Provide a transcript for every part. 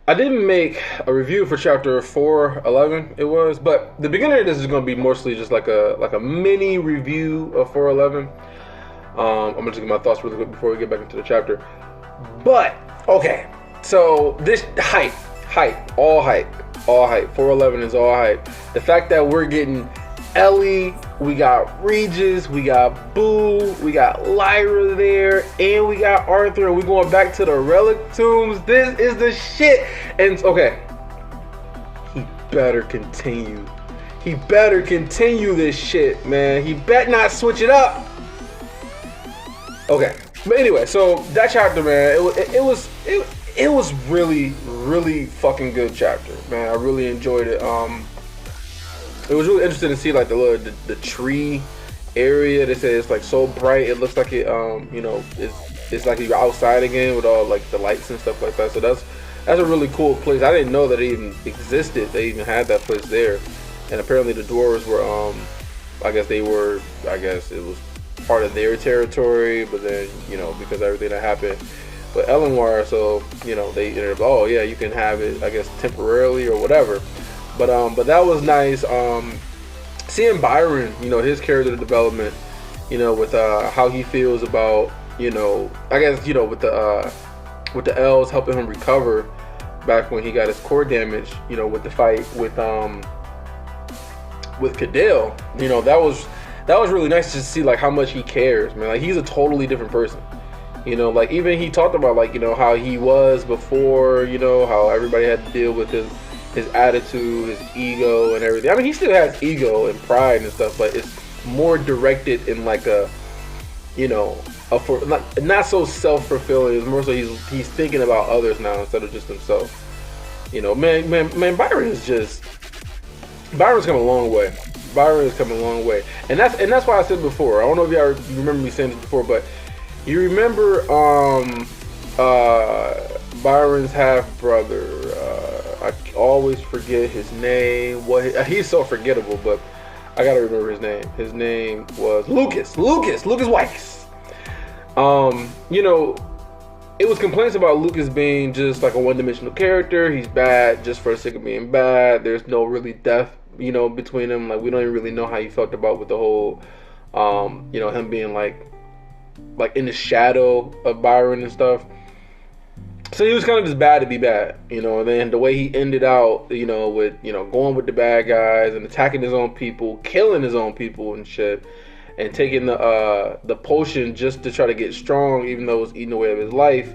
I didn't make a review for chapter 411. It was, but the beginning of this is going to be mostly just like a mini review of 411. I'm gonna just get my thoughts really quick before we get back into the chapter. But okay, so this hype, all hype, all hype. 411 is all hype. The fact that we're getting Ellie, we got Regis, we got Boo, we got Lyra there, and we got Arthur, and we're going back to the relic tombs. This is the shit. And okay, he better continue. He better continue this shit, man. He better not switch it up. Okay, but anyway, so that chapter, man, it was really fucking good chapter, man. I really enjoyed it. It was really interesting to see like the tree area. They say it's like so bright, it looks like it it's like you're outside again with all like the lights and stuff like that. So that's a really cool place. I didn't know that it even existed. They even had that place there, and apparently the dwarves were I guess it was part of their territory, but then because everything that happened with Ellenwire, so they ended up, oh yeah, you can have it, I guess, temporarily or whatever. But that was nice. Seeing Byron, his character development, with how he feels about, I guess, with the elves helping him recover back when he got his core damage, with the fight with Cadell, that was really nice to see like how much he cares, man. Like he's a totally different person. Like even he talked about like, how he was before, how everybody had to deal with his attitude, his ego and everything. I mean, he still has ego and pride and stuff, but it's more directed in like a for not so self-fulfilling. It's more so he's thinking about others now instead of just himself. Man, Byron's come a long way. Byron has come a long way, and that's why I said before. I don't know if y'all remember me saying this before, but you remember Byron's half brother. I always forget his name. He's so forgettable, but I gotta remember his name. His name was Lucas Weiss. It was complaints about Lucas being just like a one-dimensional character. He's bad just for the sake of being bad. There's no really depth, between them. Like we don't even really know how he felt about with the whole, him being like in the shadow of Byron and stuff. So he was kind of just bad to be bad, and then the way he ended out, with, going with the bad guys and attacking his own people, killing his own people and shit, and taking the potion just to try to get strong, even though it was eating away of his life.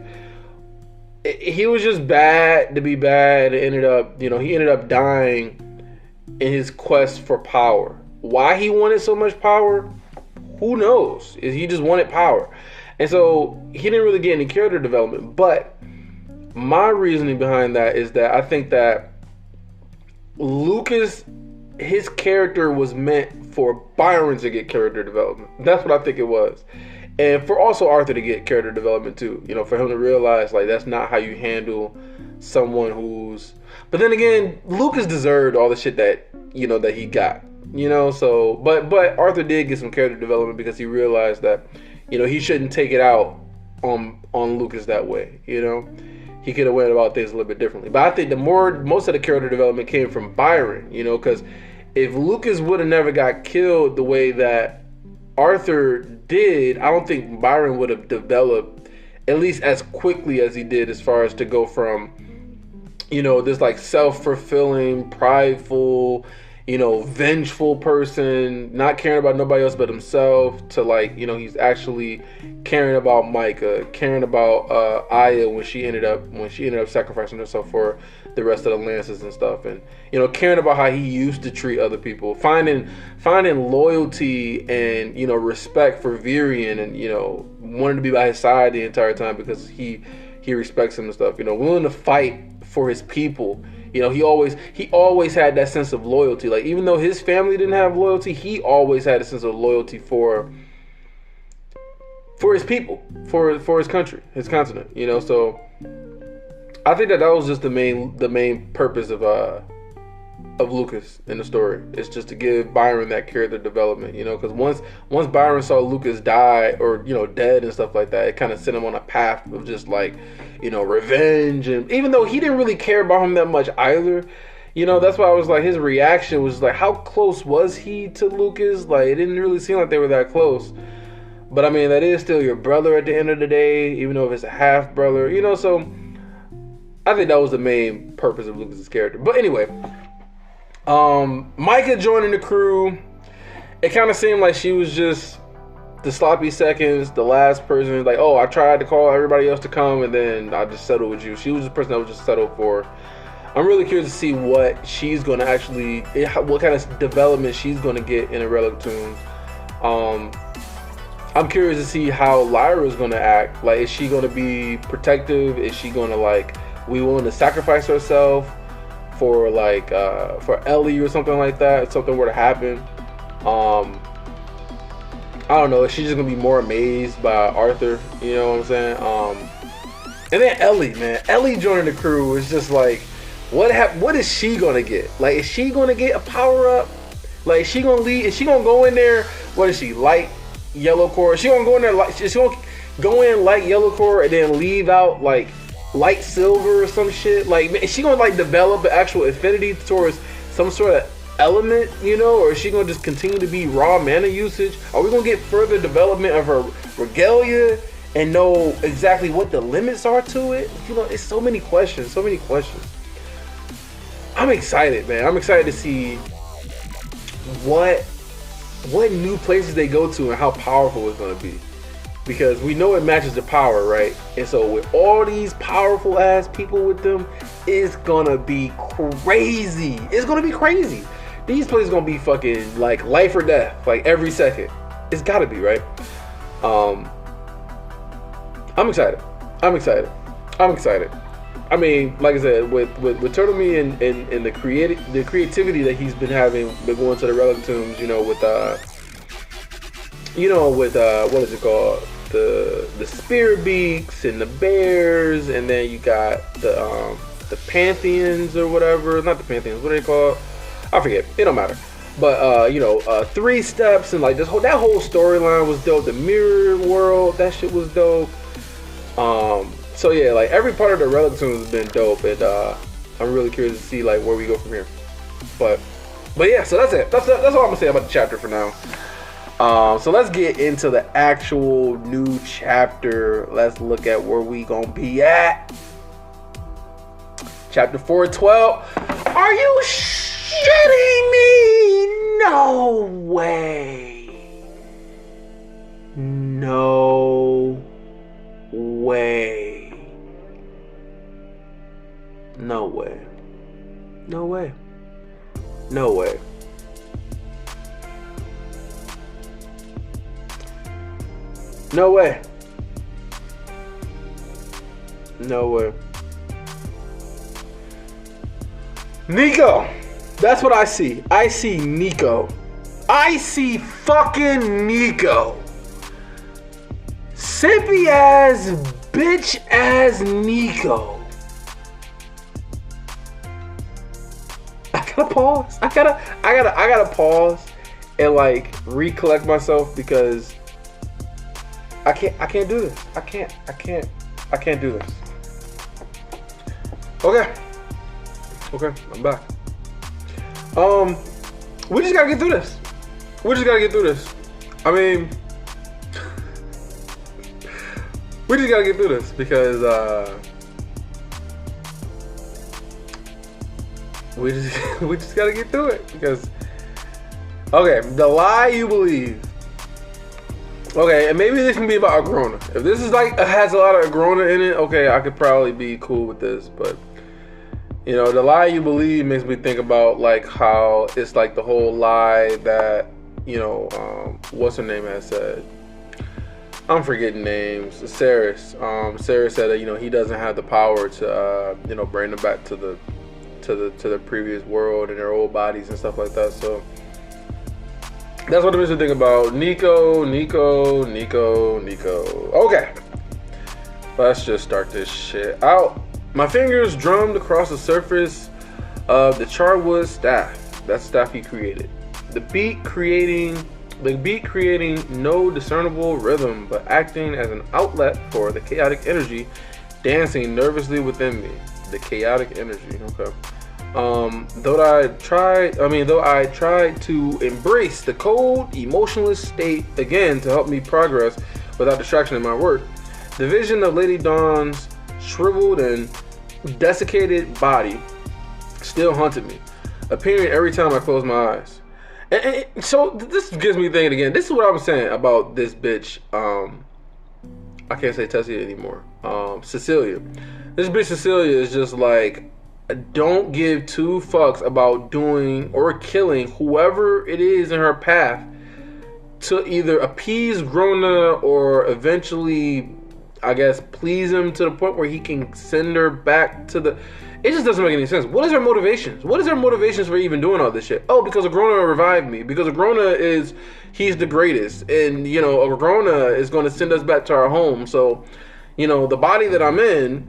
He was just bad to be bad. It ended up, he ended up dying in his quest for power. Why he wanted so much power, who knows? He just wanted power. And so he didn't really get any character development, but my reasoning behind that is that I think that Lucas, his character was meant for Byron to get character development. That's what I think it was. And for also Arthur to get character development too. For him to realize like that's not how you handle someone who's... But then again, Lucas deserved all the shit that, that he got. So but Arthur did get some character development because he realized that, he shouldn't take it out on Lucas that way, He could have went about things a little bit differently. But I think most of the character development came from Byron, because if Lucas would have never got killed the way that Arthur did, I don't think Byron would have developed at least as quickly as he did, as far as to go from, this like self-fulfilling, prideful, vengeful person, not caring about nobody else but himself, to like, he's actually caring about Micah, caring about Aya when she ended up sacrificing herself for the rest of the Lances and stuff, and caring about how he used to treat other people, finding loyalty and respect for Virion, and wanting to be by his side the entire time because he respects him and stuff, willing to fight for his people. He always had that sense of loyalty. Like even though his family didn't have loyalty, he always had a sense of loyalty for his people, for his country, his continent. So I think that was just the main purpose of of Lucas in the story. It's just to give Byron that character development, you know, because once Byron saw Lucas die or, you know, dead and stuff like that, it kind of sent him on a path of just like, you know, revenge. And even though he didn't really care about him that much either, you know, that's why I was like, his reaction was like, how close was he to Lucas? Like, it didn't really seem like they were that close. But I mean, that is still your brother at the end of the day, even though if it's a half brother, you know. So I think that was the main purpose of Lucas's character. But anyway, Micah joining the crew, it kind of seemed like she was just the sloppy seconds, the last person. Like, oh, I tried to call everybody else to come, and then I just settled with you. She was the person that was just settled for. I'm really curious to see what she's going to actually, what kind of development she's going to get in a Relic Tomb. I'm curious to see how Lyra's going to act. Like, is she going to be protective? Is she going to, like, be willing to sacrifice herself for, like, for Ellie or something like that? If something were to happen. I don't know. Is she just going to be more amazed by Arthur? You know what I'm saying? And then Ellie, man. Ellie joining the crew is just like, what is she going to get? Like, is she going to get a power-up? Like, is she going to lead? Is she going to go in there? What is she, light yellow core? Is she going to go in there like, is she going to go in light yellow core and then leave out, like, light silver or some shit? Like, is she going to, like, develop an actual affinity towards some sort of element, you know? Or is she going to just continue to be raw mana usage? Are we going to get further development of her regalia and know exactly what the limits are to it? You know, it's so many questions, so many questions. I'm excited, man. I'm excited to see what new places they go to and how powerful it's going to be. Because we know it matches the power, right? And so with all these powerful ass people with them, it's going to be crazy. It's going to be crazy. These places going to be fucking like life or death, like every second. It's got to be, right? I'm excited. I'm excited. I'm excited. I mean, like I said, with Turtle Me and the creativity that he's been having, been going to the Relic Tombs, you know, with what is it called? The spear beaks and the bears, and then you got the Pantheons or whatever. Not the Pantheons, what are they called? I forget. It don't matter. But 3 steps and like that whole storyline was dope. The mirror world, that shit was dope. So yeah, like every part of the Relic Tomb has been dope, and I'm really curious to see like where we go from here. But yeah, so that's it. That's all I'm gonna say about the chapter for now. So let's get into the actual new chapter. Let's look at where we gonna be at. Chapter 4:12. Are you shitting me? No way. No way. No way. No way. No way. No way. No way. Nico. That's what I see. I see Nico. I see fucking Nico. Simpy ass, bitch ass Nico. I gotta pause. I gotta pause and like recollect myself because I can't do this. I can't do this. Okay, I'm back. We just gotta get through this. I mean, we just gotta get through this because we just gotta get through it because okay, the lie you believe. Okay, and maybe this can be about Agrona. If this is like has a lot of Agrona in it, okay, I could probably be cool with this. But you know, the lie you believe makes me think about like how it's like the whole lie that what's her name has said. I'm forgetting names. Ceres. Ceres said that he doesn't have the power to bring them back to the previous world and their old bodies and stuff like that. So that's what it makes me think about. Nico. Okay. Let's just start this shit out. My fingers drummed across the surface of the charwood staff. That's staff he created. The beat creating no discernible rhythm, but acting as an outlet for the chaotic energy dancing nervously within me. The chaotic energy, okay. Though I tried to embrace the cold, emotionless state again to help me progress without distraction in my work, the vision of Lady Dawn's shriveled and desiccated body still haunted me, appearing every time I closed my eyes. And so this gives me thinking again. This is what I'm saying about this bitch. I can't say Tessie anymore. Cecilia. This bitch Cecilia is just like, don't give two fucks about doing or killing whoever it is in her path to either appease Grona or eventually, I guess, please him to the point where he can send her back to the... It just doesn't make any sense. What is her motivations? What is her motivations for even doing all this shit? Oh, because Agrona revived me. Because Agrona he's the greatest. And, you know, Agrona is going to send us back to our home. So, you know, the body that I'm in,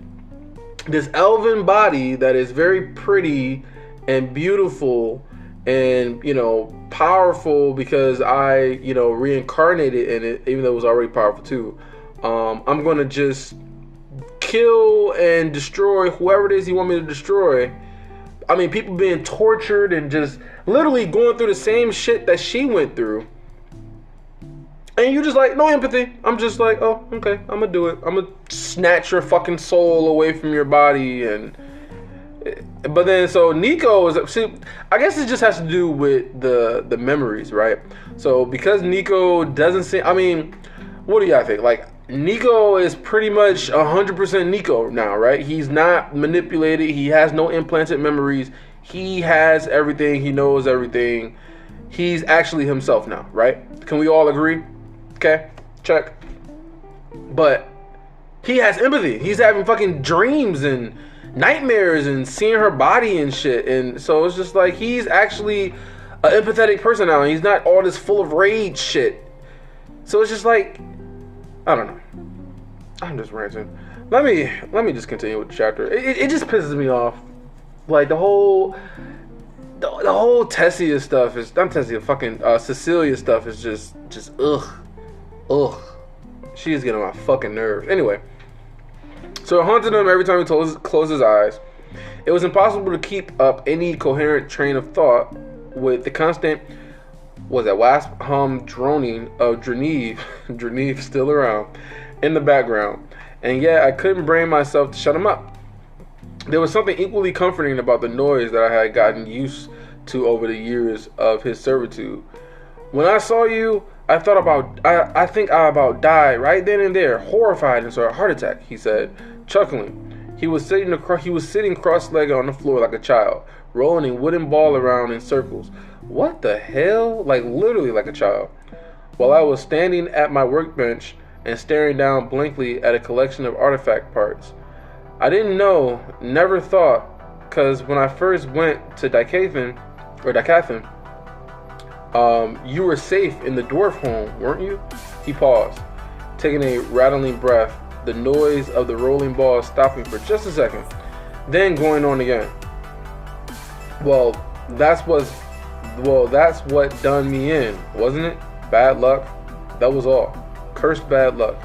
this elven body that is very pretty and beautiful and, you know, powerful because I, you know, reincarnated in it, even though it was already powerful too. I'm going to just kill and destroy whoever it is you want me to destroy. I mean, people being tortured and just literally going through the same shit that she went through. And you just like, no empathy. I'm just like, oh, okay, I'm gonna do it. I'm gonna snatch your fucking soul away from your body. But then, so Nico is, see, I guess it just has to do with the memories, right? So because Nico doesn't seem, I mean, what do y'all think? Like, Nico is pretty much 100% Nico now, right? He's not manipulated. He has no implanted memories. He has everything. He knows everything. He's actually himself now, right? Can we all agree? Okay, check. But he has empathy. He's having fucking dreams and nightmares and seeing her body and shit. And so it's just like, he's actually an empathetic person now. And he's not all this full of rage shit. So it's just like, I don't know. I'm just ranting. Let me just continue with the chapter. It just pisses me off. Like the whole Tessia stuff is, not Tessia, fucking Cecilia stuff is just ugh. She's getting on my fucking nerves. Anyway, so it haunted him every time he closed his eyes. It was impossible to keep up any coherent train of thought with the constant, wasp hum droning of Dreneve still around in the background, and yet I couldn't bring myself to shut him up. There was something equally comforting about the noise that I had gotten used to over the years of his servitude. When I saw you, I think I about died right then and there, horrified and saw a heart attack, he said, chuckling. He was sitting cross-legged on the floor like a child, rolling a wooden ball around in circles. What the hell? Like literally like a child. While I was standing at my workbench and staring down blankly at a collection of artifact parts. I didn't know, never thought, because when I first went to Dicathan, you were safe in the dwarf home, weren't you? He paused, taking a rattling breath, the noise of the rolling ball stopping for just a second, then going on again. Well, that's what done me in, wasn't it? Bad luck. That was all. Cursed bad luck.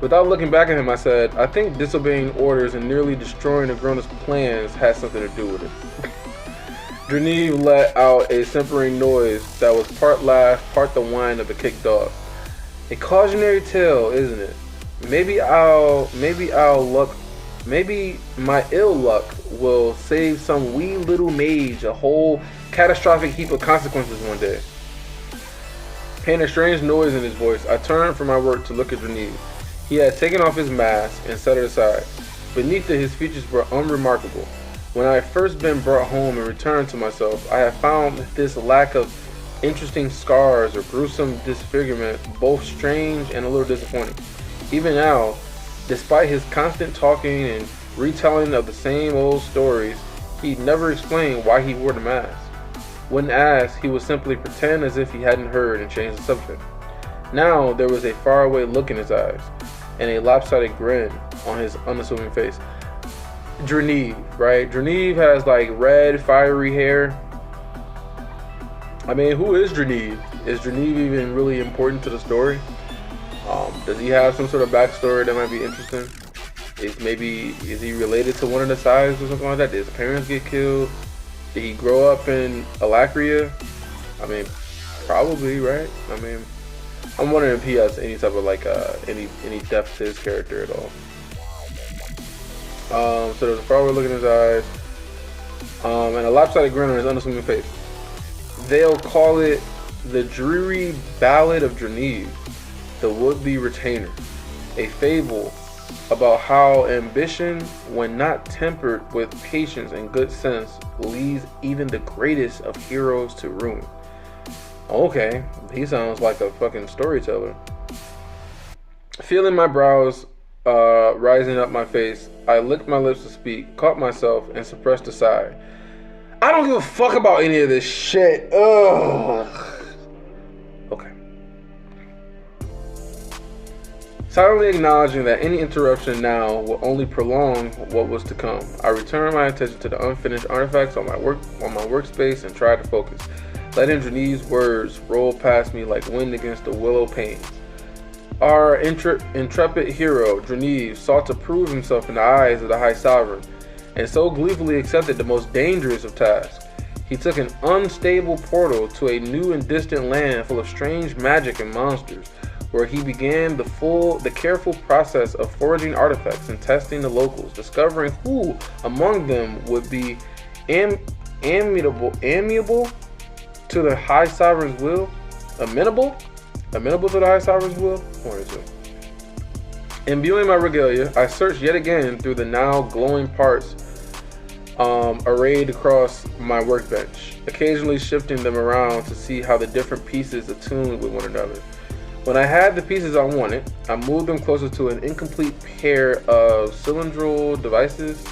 Without looking back at him, I said, I think disobeying orders and nearly destroying Agrona's plans had something to do with it. Dreneve let out a simpering noise that was part laugh, part the whine of a kicked dog. A cautionary tale, isn't it? Maybe my ill luck will save some wee little mage a whole catastrophic heap of consequences one day. Hearing a strange noise in his voice, I turned from my work to look at Dreneve. He had taken off his mask and set it aside. Beneath it, his features were unremarkable. When I had first been brought home and returned to myself, I had found this lack of interesting scars or gruesome disfigurement both strange and a little disappointing. Even now, despite his constant talking and retelling of the same old stories, he never explained why he wore the mask. When asked, he would simply pretend as if he hadn't heard and change the subject. Now there was a faraway look in his eyes and a lopsided grin on his unassuming face. Dreneve, right? Dreneve has like red, fiery hair. I mean, who is Dreneve? Is Dreneve even really important to the story? Does he have some sort of backstory that might be interesting? Is he related to one of the sides or something like that? Did his parents get killed? Did he grow up in Alacria? I mean, probably, right? I mean, I'm wondering if he has any type of like any depth to his character at all. So there's a forward look in his eyes, and a lopsided grin on his unassuming face. They'll call it the dreary ballad of Dreneve, the would-be retainer, a fable about how ambition, when not tempered with patience and good sense, leads even the greatest of heroes to ruin. Okay, he sounds like a fucking storyteller. Feeling my brows rising up my face, I licked my lips to speak, caught myself, and suppressed a sigh. I don't give a fuck about any of this shit. Ugh. Okay. Silently acknowledging that any interruption now will only prolong what was to come, I returned my attention to the unfinished artifacts on my workspace and tried to focus, letting Dreneve's words roll past me like wind against the willow panes. Our intrepid hero, Dreneve, sought to prove himself in the eyes of the High Sovereign, and so gleefully accepted the most dangerous of tasks. He took an unstable portal to a new and distant land full of strange magic and monsters, where he began the careful process of foraging artifacts and testing the locals, discovering who among them would be amiable to the High Sovereign's will. Amenable to the High Sovereign's will? 1 or 2. Imbuing my regalia, I searched yet again through the now glowing parts arrayed across my workbench, occasionally shifting them around to see how the different pieces attuned with one another. When I had the pieces I wanted, I moved them closer to an incomplete pair of cylindrical devices.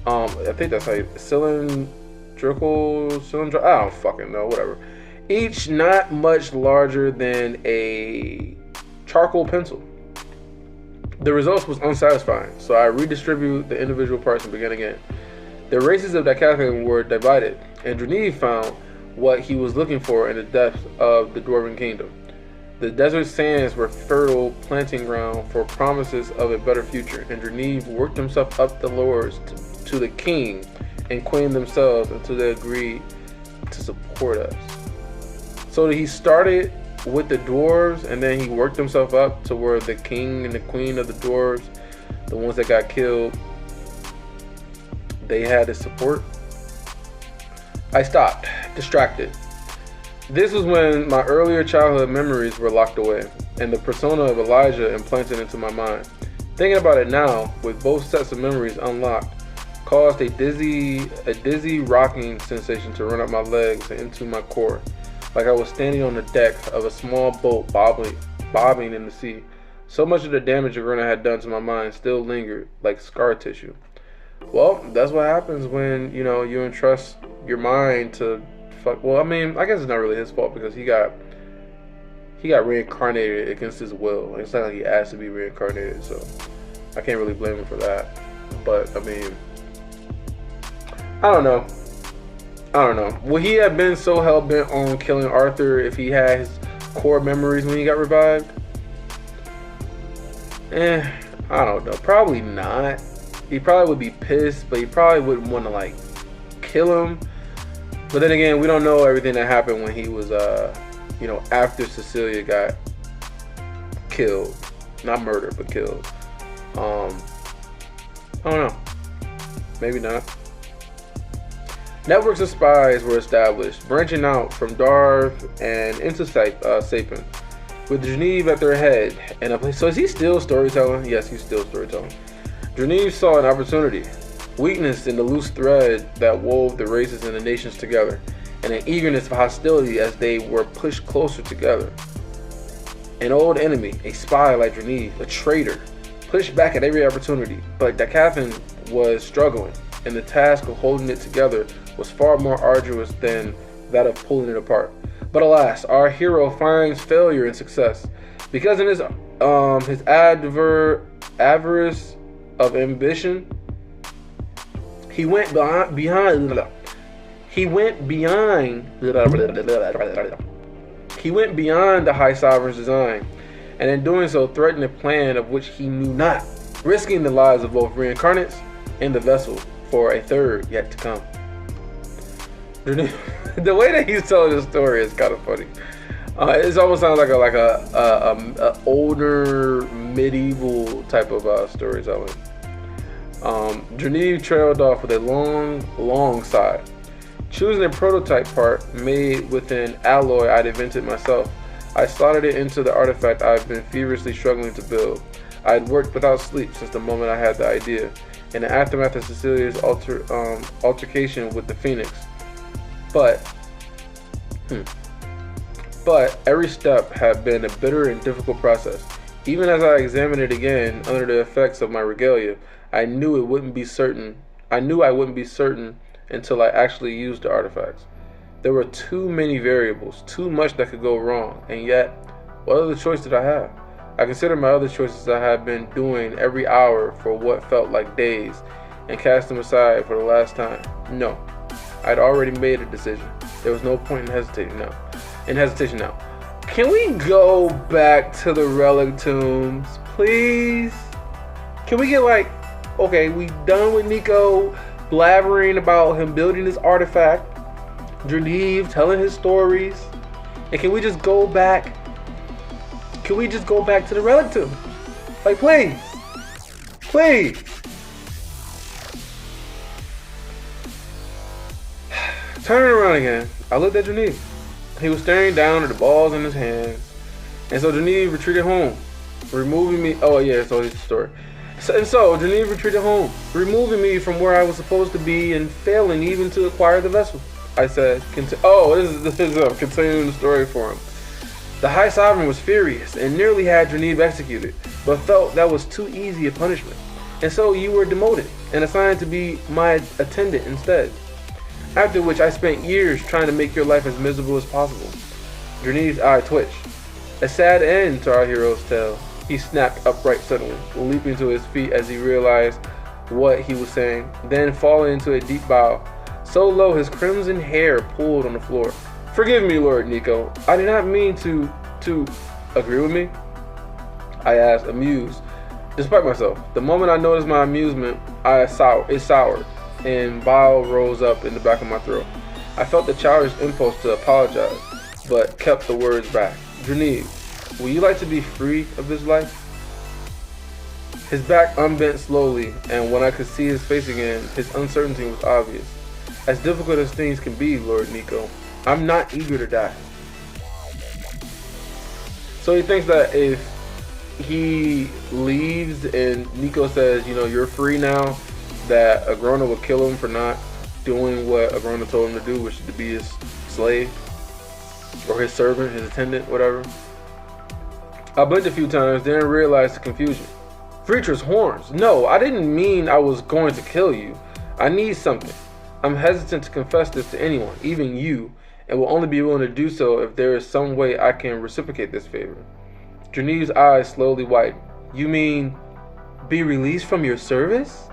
I think that's how cylindrical, I don't fucking know, whatever. Each not much larger than a charcoal pencil. The result was unsatisfying, so I redistributed the individual parts and began again. The races of Decathlon were divided, and Dreneve found what he was looking for in the depths of the Dwarven Kingdom. The desert sands were fertile planting ground for promises of a better future, and Dreneve worked himself up the lures to the king and queen themselves until they agreed to support us. So he started with the dwarves, and then he worked himself up to where the king and the queen of the dwarves, the ones that got killed, they had his support. I stopped, distracted. This was when my earlier childhood memories were locked away, and the persona of Elijah implanted into my mind. Thinking about it now, with both sets of memories unlocked, caused a dizzy rocking sensation to run up my legs and into my core, like I was standing on the deck of a small boat bobbing in the sea. So much of the damage Arena had done to my mind still lingered, like scar tissue. Well, that's what happens when, you entrust your mind to fuck. Well, I mean, I guess it's not really his fault because he got reincarnated against his will. It's not like he asked to be reincarnated, so I can't really blame him for that. But I mean, I don't know. Would he have been so hell-bent on killing Arthur if he had his core memories when he got revived? I don't know. Probably not. He probably would be pissed, but he probably wouldn't want to, kill him. But then again, we don't know everything that happened when he was, after Cecilia got killed. Not murdered, but killed. I don't know. Maybe not. Networks of spies were established, branching out from Darv and into Sapin, with Dreneve at their head. So is he still storytelling? Yes, he's still storytelling. Dreneve saw an opportunity, weakness in the loose thread that wove the races and the nations together, and an eagerness for hostility as they were pushed closer together. An old enemy, a spy like Dreneve, a traitor, pushed back at every opportunity, but Decathlon was struggling, and the task of holding it together was far more arduous than that of pulling it apart. But alas, our hero finds failure in success, because in his avarice of ambition, He went behind. He went beyond. He went beyond the High Sovereign's design, and in doing so threatened a plan of which he knew not, risking the lives of both reincarnates and the vessel for a third yet to come. The way that he's telling this story is kind of funny. It almost sounds like a older medieval type of storytelling. Genevieve trailed off with a long sigh. Choosing a prototype part made with an alloy I'd invented myself, I slotted it into the artifact I've been feverishly struggling to build. I had worked without sleep since the moment I had the idea, in the aftermath of Cecilia's altercation with the Phoenix. But every step had been a bitter and difficult process. Even as I examined it again under the effects of my regalia, I knew I wouldn't be certain until I actually used the artifacts. There were too many variables, too much that could go wrong, and yet, what other choice did I have? I considered my other choices I had been doing every hour for what felt like days, and cast them aside for the last time. No, I'd already made a decision. There was no point in hesitating now. Can we go back to the relic tombs, please? Can we get okay, we done with Nico blabbering about him building this artifact, Genevieve telling his stories, and can we just go back? Can we just go back to the relic tomb? Please. Turning around again, I looked at Genevieve. He was staring down at the balls in his hands, and so Genevieve retreated home, removing me. Oh yeah, so here's the story. So Genevieve retreated home, removing me from where I was supposed to be and failing even to acquire the vessel. I said, this is continuing the story for him. The High Sovereign was furious and nearly had Genevieve executed, but felt that was too easy a punishment. And so you were demoted and assigned to be my attendant instead. After which I spent years trying to make your life as miserable as possible. Genevieve's eye twitched. A sad end to our hero's tale. He snapped upright suddenly, leaping to his feet as he realized what he was saying, then falling into a deep bow, so low his crimson hair pooled on the floor. Forgive me, Lord Nico. I did not mean to agree with me? I asked, amused. Despite myself, the moment I noticed my amusement, it soured, and bile rose up in the back of my throat. I felt the childish impulse to apologize, but kept the words back. Genevieve, would you like to be free of this life? His back unbent slowly, and when I could see his face again, his uncertainty was obvious. As difficult as things can be, Lord Nico, I'm not eager to die. So he thinks that if he leaves and Nico says, you're free now, that Agrona will kill him for not doing what Agrona told him to do, which is to be his slave, or his servant, his attendant, whatever. I blinked a few times, then realized the confusion. Freetra's horns. No, I didn't mean I was going to kill you. I need something. I'm hesitant to confess this to anyone, even you, and will only be willing to do so if there is some way I can reciprocate this favor. Genevieve's eyes slowly widened. You mean be released from your service?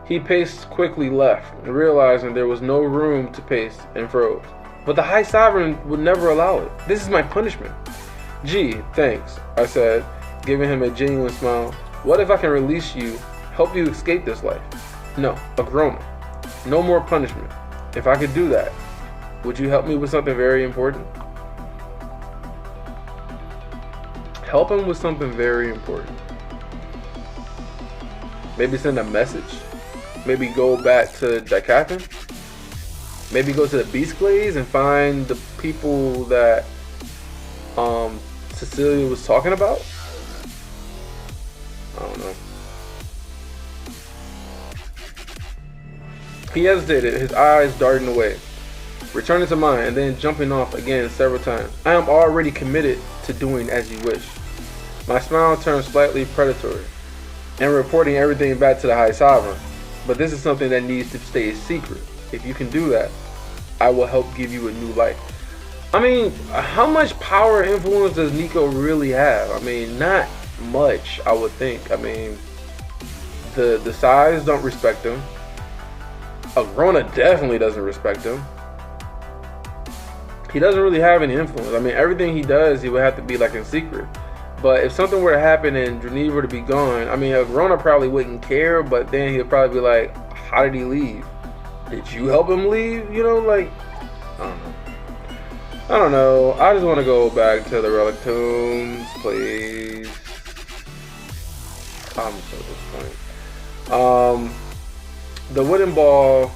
He paced quickly left, realizing there was no room to pace, and froze. But the High Sovereign would never allow it. This is my punishment. Gee, thanks, I said, giving him a genuine smile. What if I can release you, help you escape this life? No, Agrona. No more punishment. If I could do that, would you help me with something very important? Help him with something very important. Maybe send a message. Maybe go back to Dicathin. Maybe go to the Beast Glades and find the people that Cecilia was talking about. I don't know. He hesitated, his eyes darting away, returning to mine and then jumping off again several times. I am already committed to doing as you wish. My smile turned slightly predatory and reporting everything back to the High Sovereign. But this is something that needs to stay a secret. If you can do that, I will help give you a new life. I mean, how much power and influence does Nico really have? I mean, not much, I would think. I mean, the size don't respect him. Agrona definitely doesn't respect him. He doesn't really have any influence. I mean, everything he does, he would have to be like in secret. But if something were to happen and Dreneve were to be gone, I mean, Agrona probably wouldn't care, but then he'd probably be like, how did he leave? Did you help him leave? You know, like, I don't know. I don't know. I just want to go back to the relic tombs, please. I'm so disappointed. The wooden ball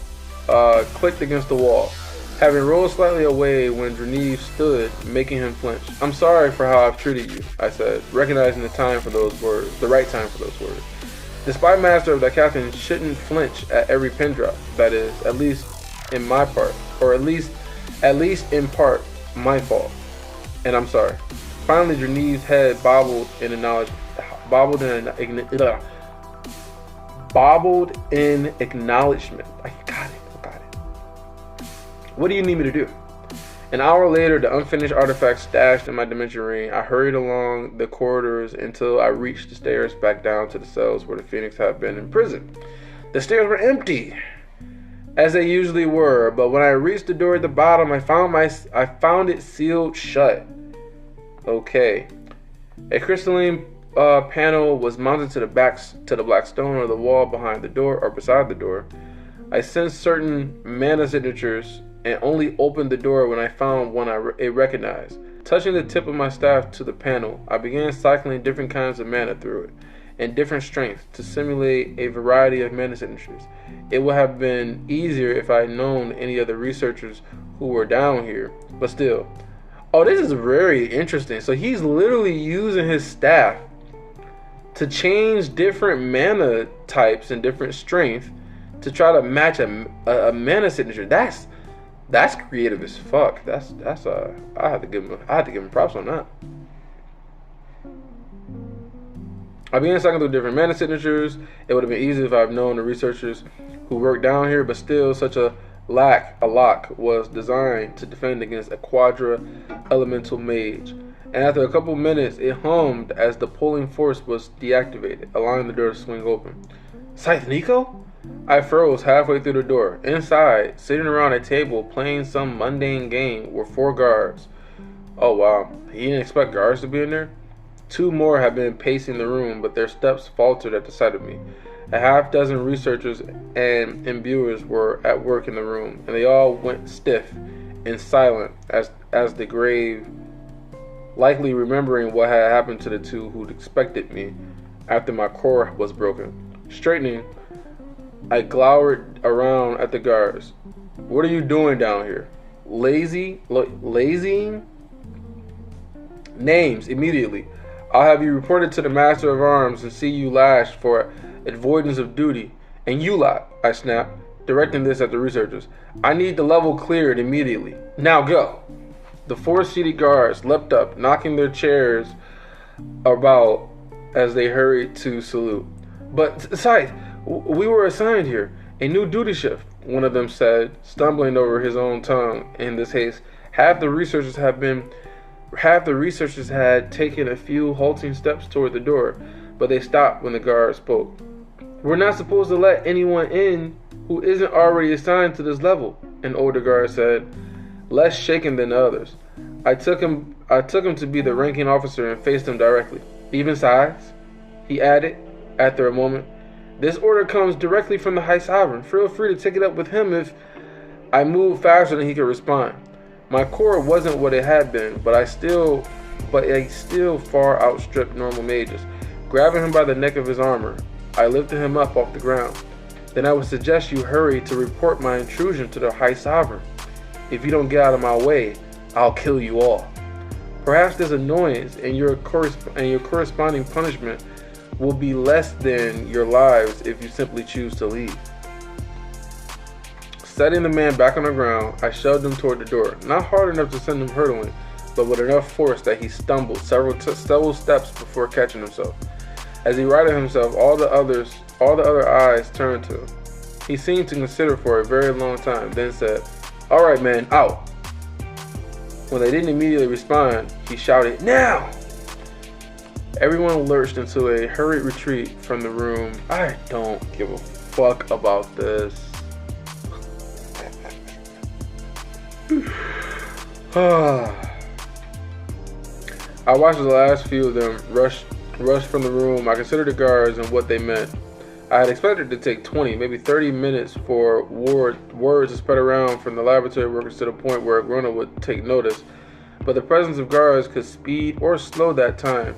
clicked against the wall, having rolled slightly away when Dreneve stood, making him flinch. I'm sorry for how I've treated you, I said, recognizing the right time for those words. Despite master of that captain shouldn't flinch at every pin drop, that is, at least in my part, or at least in part, my fault. And I'm sorry. Finally, Dreneve's head bobbled in acknowledgement. I got it. What do you need me to do? An hour later, the unfinished artifact stashed in my dimension ring, I hurried along the corridors until I reached the stairs back down to the cells where the Phoenix had been imprisoned. The stairs were empty, as they usually were, but when I reached the door at the bottom, I found it sealed shut. Okay. A crystalline panel was mounted to the black stone of the wall behind the door or beside the door. I sensed certain mana signatures and only opened the door when I found one I recognized. Touching the tip of my staff to the panel, I began cycling different kinds of mana through it, and different strengths, to simulate a variety of mana signatures. It would have been easier if I had known any of the researchers who were down here, but still. Oh, this is very interesting. So he's literally using his staff to change different mana types and different strength to try to match a mana signature. That's creative as fuck. I had to give him props on that. I began cycling through different mana signatures. It would have been easy if I've known the researchers who worked down here, but still, such a lock was designed to defend against a quadra elemental mage. And after a couple minutes, it hummed as the pulling force was deactivated, allowing the door to swing open. Scythe Nico? I froze halfway through the door. Inside, sitting around a table playing some mundane game, were 4 guards. Oh wow, he didn't expect guards to be in there? 2 more had been pacing the room, but their steps faltered at the sight of me. A half-dozen researchers and imbuers were at work in the room, and they all went stiff and silent as the grave, likely remembering what had happened to the 2 who'd expected me after my core was broken. Straightening, I glowered around at the guards. What are you doing down here? Lazying? Names, immediately. I'll have you reported to the Master of Arms and see you lashed for avoidance of duty. And you lot, I snapped, directing this at the researchers. I need the level cleared immediately. Now go. The 4 seated guards leapt up, knocking their chairs about as they hurried to salute. But, Scythe, we were assigned here. A new duty shift, one of them said, stumbling over his own tongue in this haste. Half the researchers had taken a few halting steps toward the door, but they stopped when the guard spoke. We're not supposed to let anyone in who isn't already assigned to this level, an older guard said, less shaken than the others. I took him to be the ranking officer and faced him directly. Even size? He added, after a moment. This order comes directly from the High Sovereign. Feel free to take it up with him if I moved faster than he could respond. My core wasn't what it had been, but I still far outstripped normal mages. Grabbing him by the neck of his armor, I lifted him up off the ground. Then I would suggest you hurry to report my intrusion to the High Sovereign. If you don't get out of my way, I'll kill you all. Perhaps this annoyance and your corresponding punishment will be less than your lives if you simply choose to leave. Setting the man back on the ground, I shoved him toward the door, not hard enough to send him hurtling, but with enough force that he stumbled several steps before catching himself. As he righted himself, all the other eyes turned to him. He seemed to consider for a very long time, then said, "All right, man, out." When they didn't immediately respond, he shouted, "Now!" Everyone lurched into a hurried retreat from the room. I don't give a fuck about this. I watched the last few of them rush from the room. I considered the guards and what they meant. I had expected it to take 20, maybe 30 minutes for words to spread around from the laboratory workers to the point where a grown-up would take notice. But the presence of guards could speed or slow that time,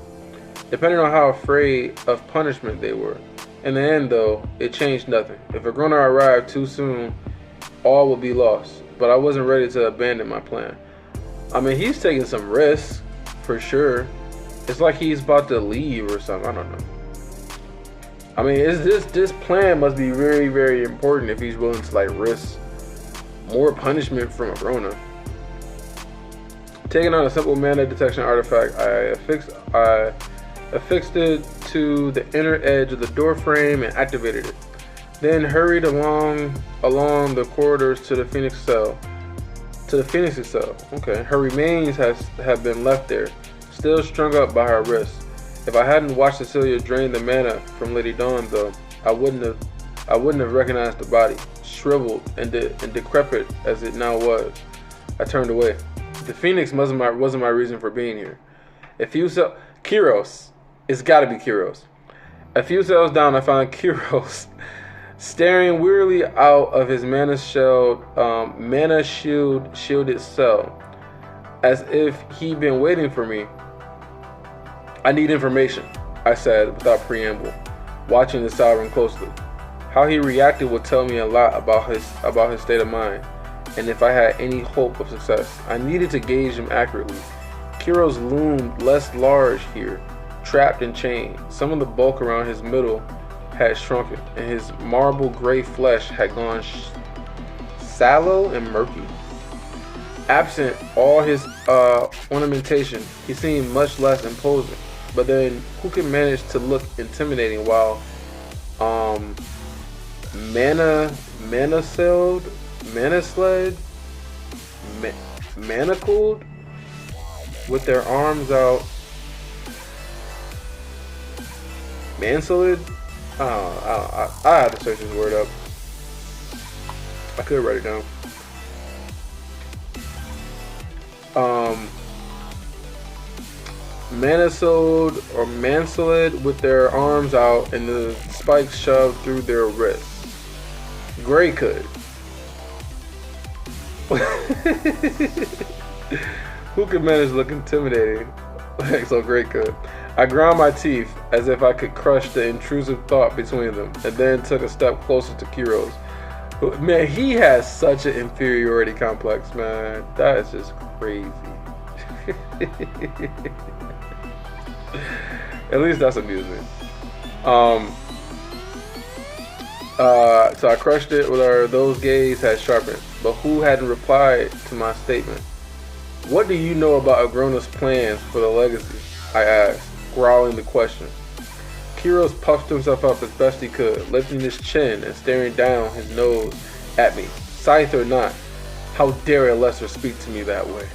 depending on how afraid of punishment they were. In the end, though, it changed nothing. If a grown-up arrived too soon, all would be lost. But I wasn't ready to abandon my plan. I mean, he's taking some risks, for sure. It's like he's about to leave or something. I don't know. I mean, this plan must be very, very important if he's willing to like risk more punishment from a grown-up. Taking on a simple mana detection artifact, I affixed it to the inner edge of the door frame and activated it. Then hurried along the corridors to the Phoenix's cell. Okay, her remains have been left there, still strung up by her wrists. If I hadn't watched Cecilia drain the mana from Lady Dawn, though, I wouldn't have recognized the body, shriveled and decrepit as it now was. I turned away. The Phoenix wasn't my reason for being here. Kyros. It's gotta be Kyros. A few cells down, I found Kyros staring wearily out of his mana shielded cell, as if he'd been waiting for me. I need information, I said without preamble, watching the Sovereign closely. How he reacted would tell me a lot about his state of mind, and if I had any hope of success. I needed to gauge him accurately. Kyros loomed less large here, trapped and chained. Some of the bulk around his middle had shrunken, and his marble gray flesh had gone sallow and murky. Absent all his ornamentation, he seemed much less imposing. But then, who can manage to look intimidating while manacled with their arms out? Mansolid? I had to search this word up. I could write it down. Mansolid with their arms out and the spikes shoved through their wrists. Gray could. Who could manage to look intimidating? So Gray could. I ground my teeth as if I could crush the intrusive thought between them, and then took a step closer to Kyros. Man, he has such an inferiority complex, man. That is just crazy. At least that's amusing. So I crushed it with those gaze had sharpened, but who hadn't replied to my statement? What do you know about Agrona's plans for the legacy? I asked, growling the question. Kyros puffed himself up as best he could, lifting his chin and staring down his nose at me. Scythe or not, how dare a lesser speak to me that way?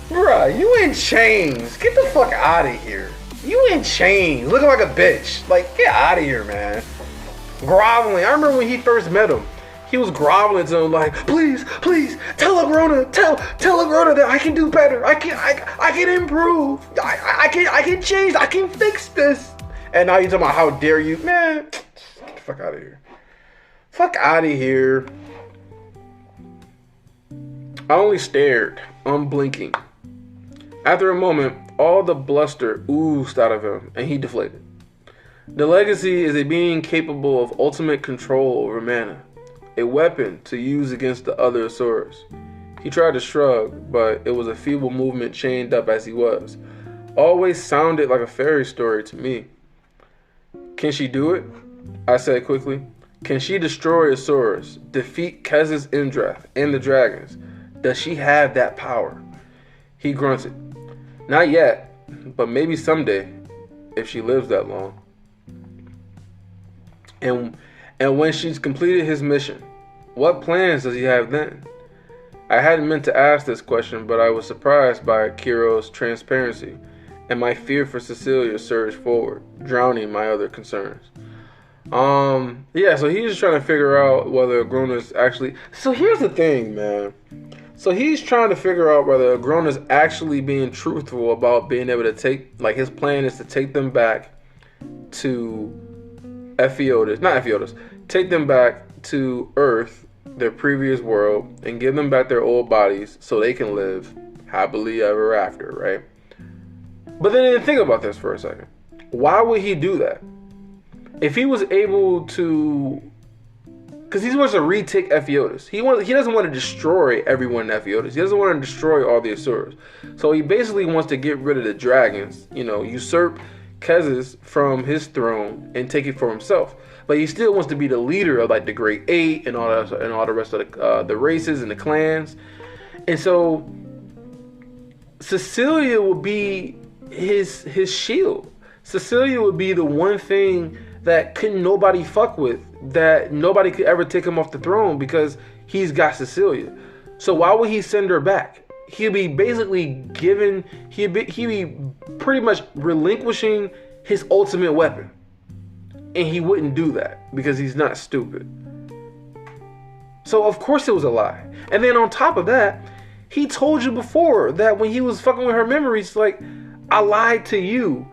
Bruh, you in chains. Get the fuck out of here. You in chains, looking like a bitch. Like, get out of here, man. Groveling. I remember when he first met him. He was groveling to him like, please, tell Agrona that I can do better. I can improve. I can change. I can fix this. And now you're talking about how dare you, man. Get the fuck out of here. Fuck out of here. I only stared, unblinking. After a moment, all the bluster oozed out of him, and he deflated. The legacy is a being capable of ultimate control over mana, a weapon to use against the other Asurus. He tried to shrug, but it was a feeble movement chained up as he was. Always sounded like a fairy story to me. Can she do it? I said quickly. Can she destroy Asurus, defeat Kez's Imdrath and the dragons? Does she have that power? He grunted. Not yet, but maybe someday, if she lives that long. And when she's completed his mission, what plans does he have then? I hadn't meant to ask this question, but I was surprised by Kyros' transparency, and my fear for Cecilia surged forward, drowning my other concerns. So he's just trying to figure out whether Agrona's actually... So here's the thing, man. So he's trying to figure out whether Agrona is actually being truthful about being able to take, like, his plan is to take them back to take them back to Earth, their previous world, and give them back their old bodies so they can live happily ever after, right? But then think about this for a second. Why would he do that? If he was able to, because he wants to retake Epheotis. He doesn't want to destroy everyone in Epheotis. He doesn't want to destroy all the Asuras. So he basically wants to get rid of the dragons, usurp Kezis from his throne and take it for himself. But he still wants to be the leader of, like, the Great Eight and all the rest of the races and the clans. And so Cecilia will be his shield. Cecilia would be the one thing that couldn't nobody fuck with, that nobody could ever take him off the throne because he's got Cecilia. So why would he send her back? He'd be basically he'd be pretty much relinquishing his ultimate weapon. And he wouldn't do that because he's not stupid. So of course it was a lie. And then on top of that, he told you before that when he was fucking with her memories, like, I lied to you.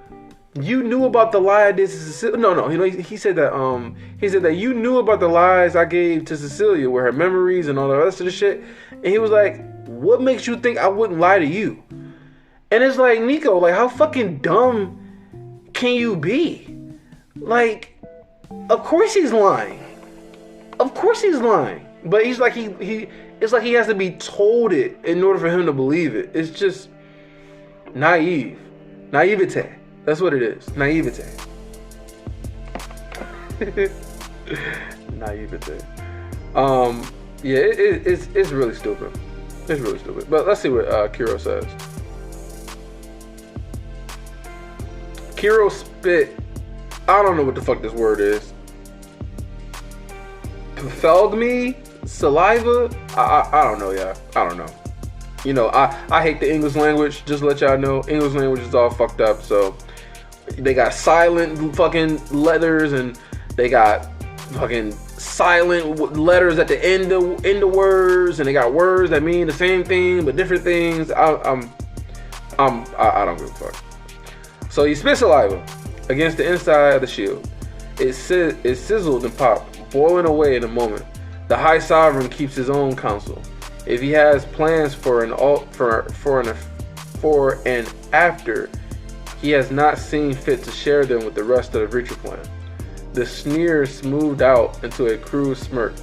You knew about the lie I did to Cecilia. No. He said that you knew about the lies I gave to Cecilia with her memories and all the rest of the shit. And he was like, what makes you think I wouldn't lie to you? And it's like, Nico, like, how fucking dumb can you be? Like, of course he's lying. Of course he's lying. But he's like, it's like he has to be told it in order for him to believe it. It's just naivete. That's what it is. Naivete. Naivete. Yeah, it's really stupid. It's really stupid. But let's see what Kiro says. Kiro spit. I don't know what the fuck this word is. Phthalgmy? Saliva? I don't know, y'all. I don't know. I hate the English language. Just to let y'all know, English language is all fucked up. So they got silent fucking letters, and they got fucking silent letters at the end of words, and they got words that mean the same thing but different things. I don't give a fuck. So he spit saliva against the inside of the shield. It sizzled and popped, boiling away in a moment. The High Sovereign keeps his own counsel. If he has plans for an after, he has not seen fit to share them with the rest of the Reacher clan. The sneer smoothed out into a crude smirk.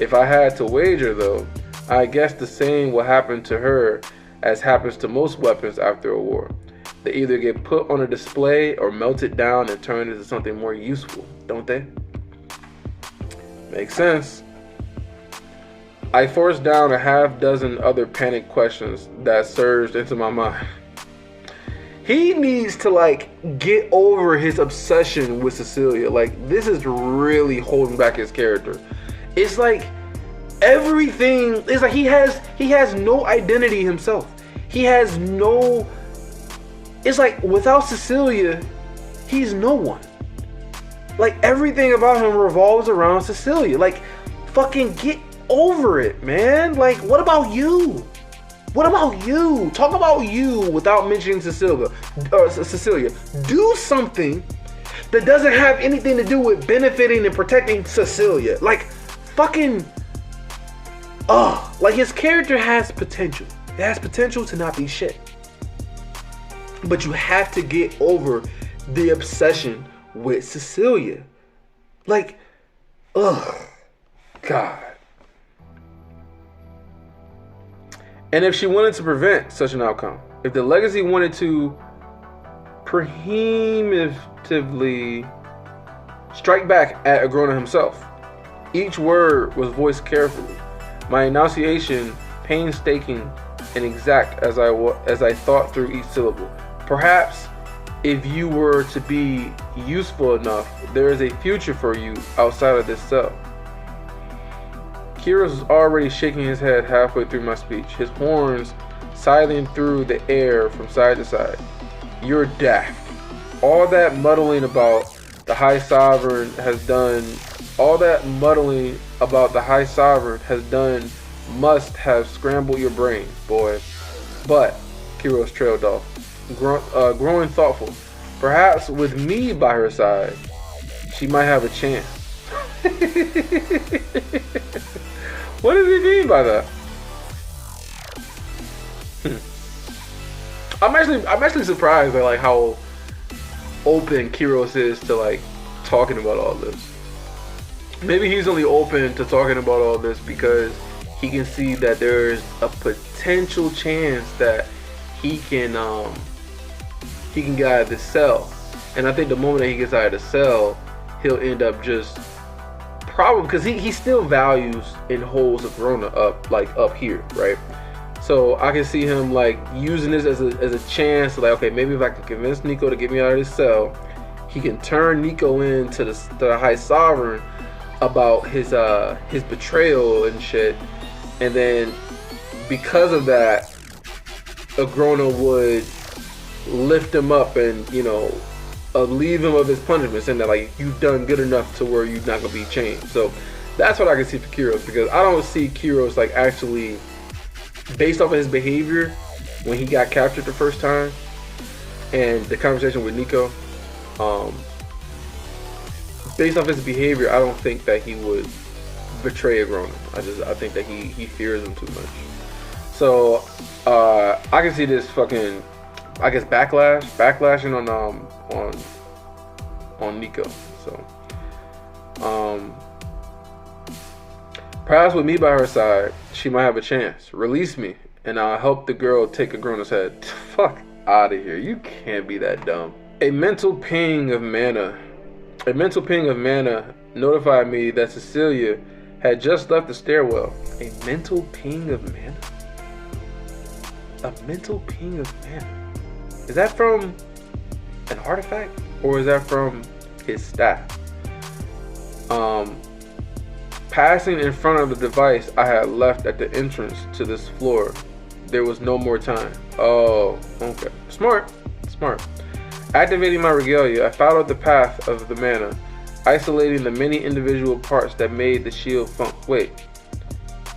If I had to wager, though, I guess the same will happen to her as happens to most weapons after a war. They either get put on a display or melted down and turned into something more useful, don't they? Makes sense. I forced down a half dozen other panic questions that surged into my mind. He needs to, like, get over his obsession with Cecilia. Like, this is really holding back his character. It's like everything, it's like he has no identity himself. He has no, it's like without Cecilia, he's no one. Like, everything about him revolves around Cecilia. Like, fucking get over it, man. Like, what about you? What about you? Talk about you without mentioning Cecilia. Do something that doesn't have anything to do with benefiting and protecting Cecilia. Like, fucking, like, his character has potential. It has potential to not be shit. But you have to get over the obsession with Cecilia. Like, God. And if she wanted to prevent such an outcome, if the legacy wanted to preemptively strike back at Agrona himself, each word was voiced carefully, my enunciation painstaking and exact as I thought through each syllable. Perhaps if you were to be useful enough, there is a future for you outside of this cell. Kiros was already shaking his head halfway through my speech, his horns scything through the air from side to side. You're daft. All that muddling about the High Sovereign has done must have scrambled your brain, boy. But, Kiros trailed off, growing thoughtful. Perhaps with me by her side, she might have a chance. What does he mean by that? I'm actually surprised at like how open Kiros is to like talking about all this. Maybe he's only open to talking about all this because he can see that there's a potential chance that he can get out of this cell. And I think the moment that he gets out of the cell, he'll end up just probably because he still values and holds a Corona up here, right? So I can see him like using this as a chance to like, okay, maybe if I can convince Nico to get me out of this cell, he can turn Nico into the High Sovereign about his betrayal and shit, and then because of that, Agrona would lift him up and leave him of his punishment, saying that like you've done good enough to where you're not gonna be changed. So that's what I can see for Kiros, because I don't see Kiros like actually, based off of his behavior when he got captured the first time and the conversation with Nico, based off his behavior, I don't think that he would betray Agrona. I think that he fears him too much. So I can see this fucking, I guess, backlashing on Nico. So perhaps with me by her side, she might have a chance. Release me, and I'll help the girl take Agrona's head. Fuck out of here. You can't be that dumb. A mental ping of mana notified me that Cecilia had just left the stairwell. A mental ping of mana? A mental ping of mana. Is that from an artifact? Or is that from his staff? Passing in front of the device I had left at the entrance to this floor, there was no more time. Oh, okay. Smart. Activating my regalia, I followed the path of the mana, isolating the many individual parts that made the shield Wait,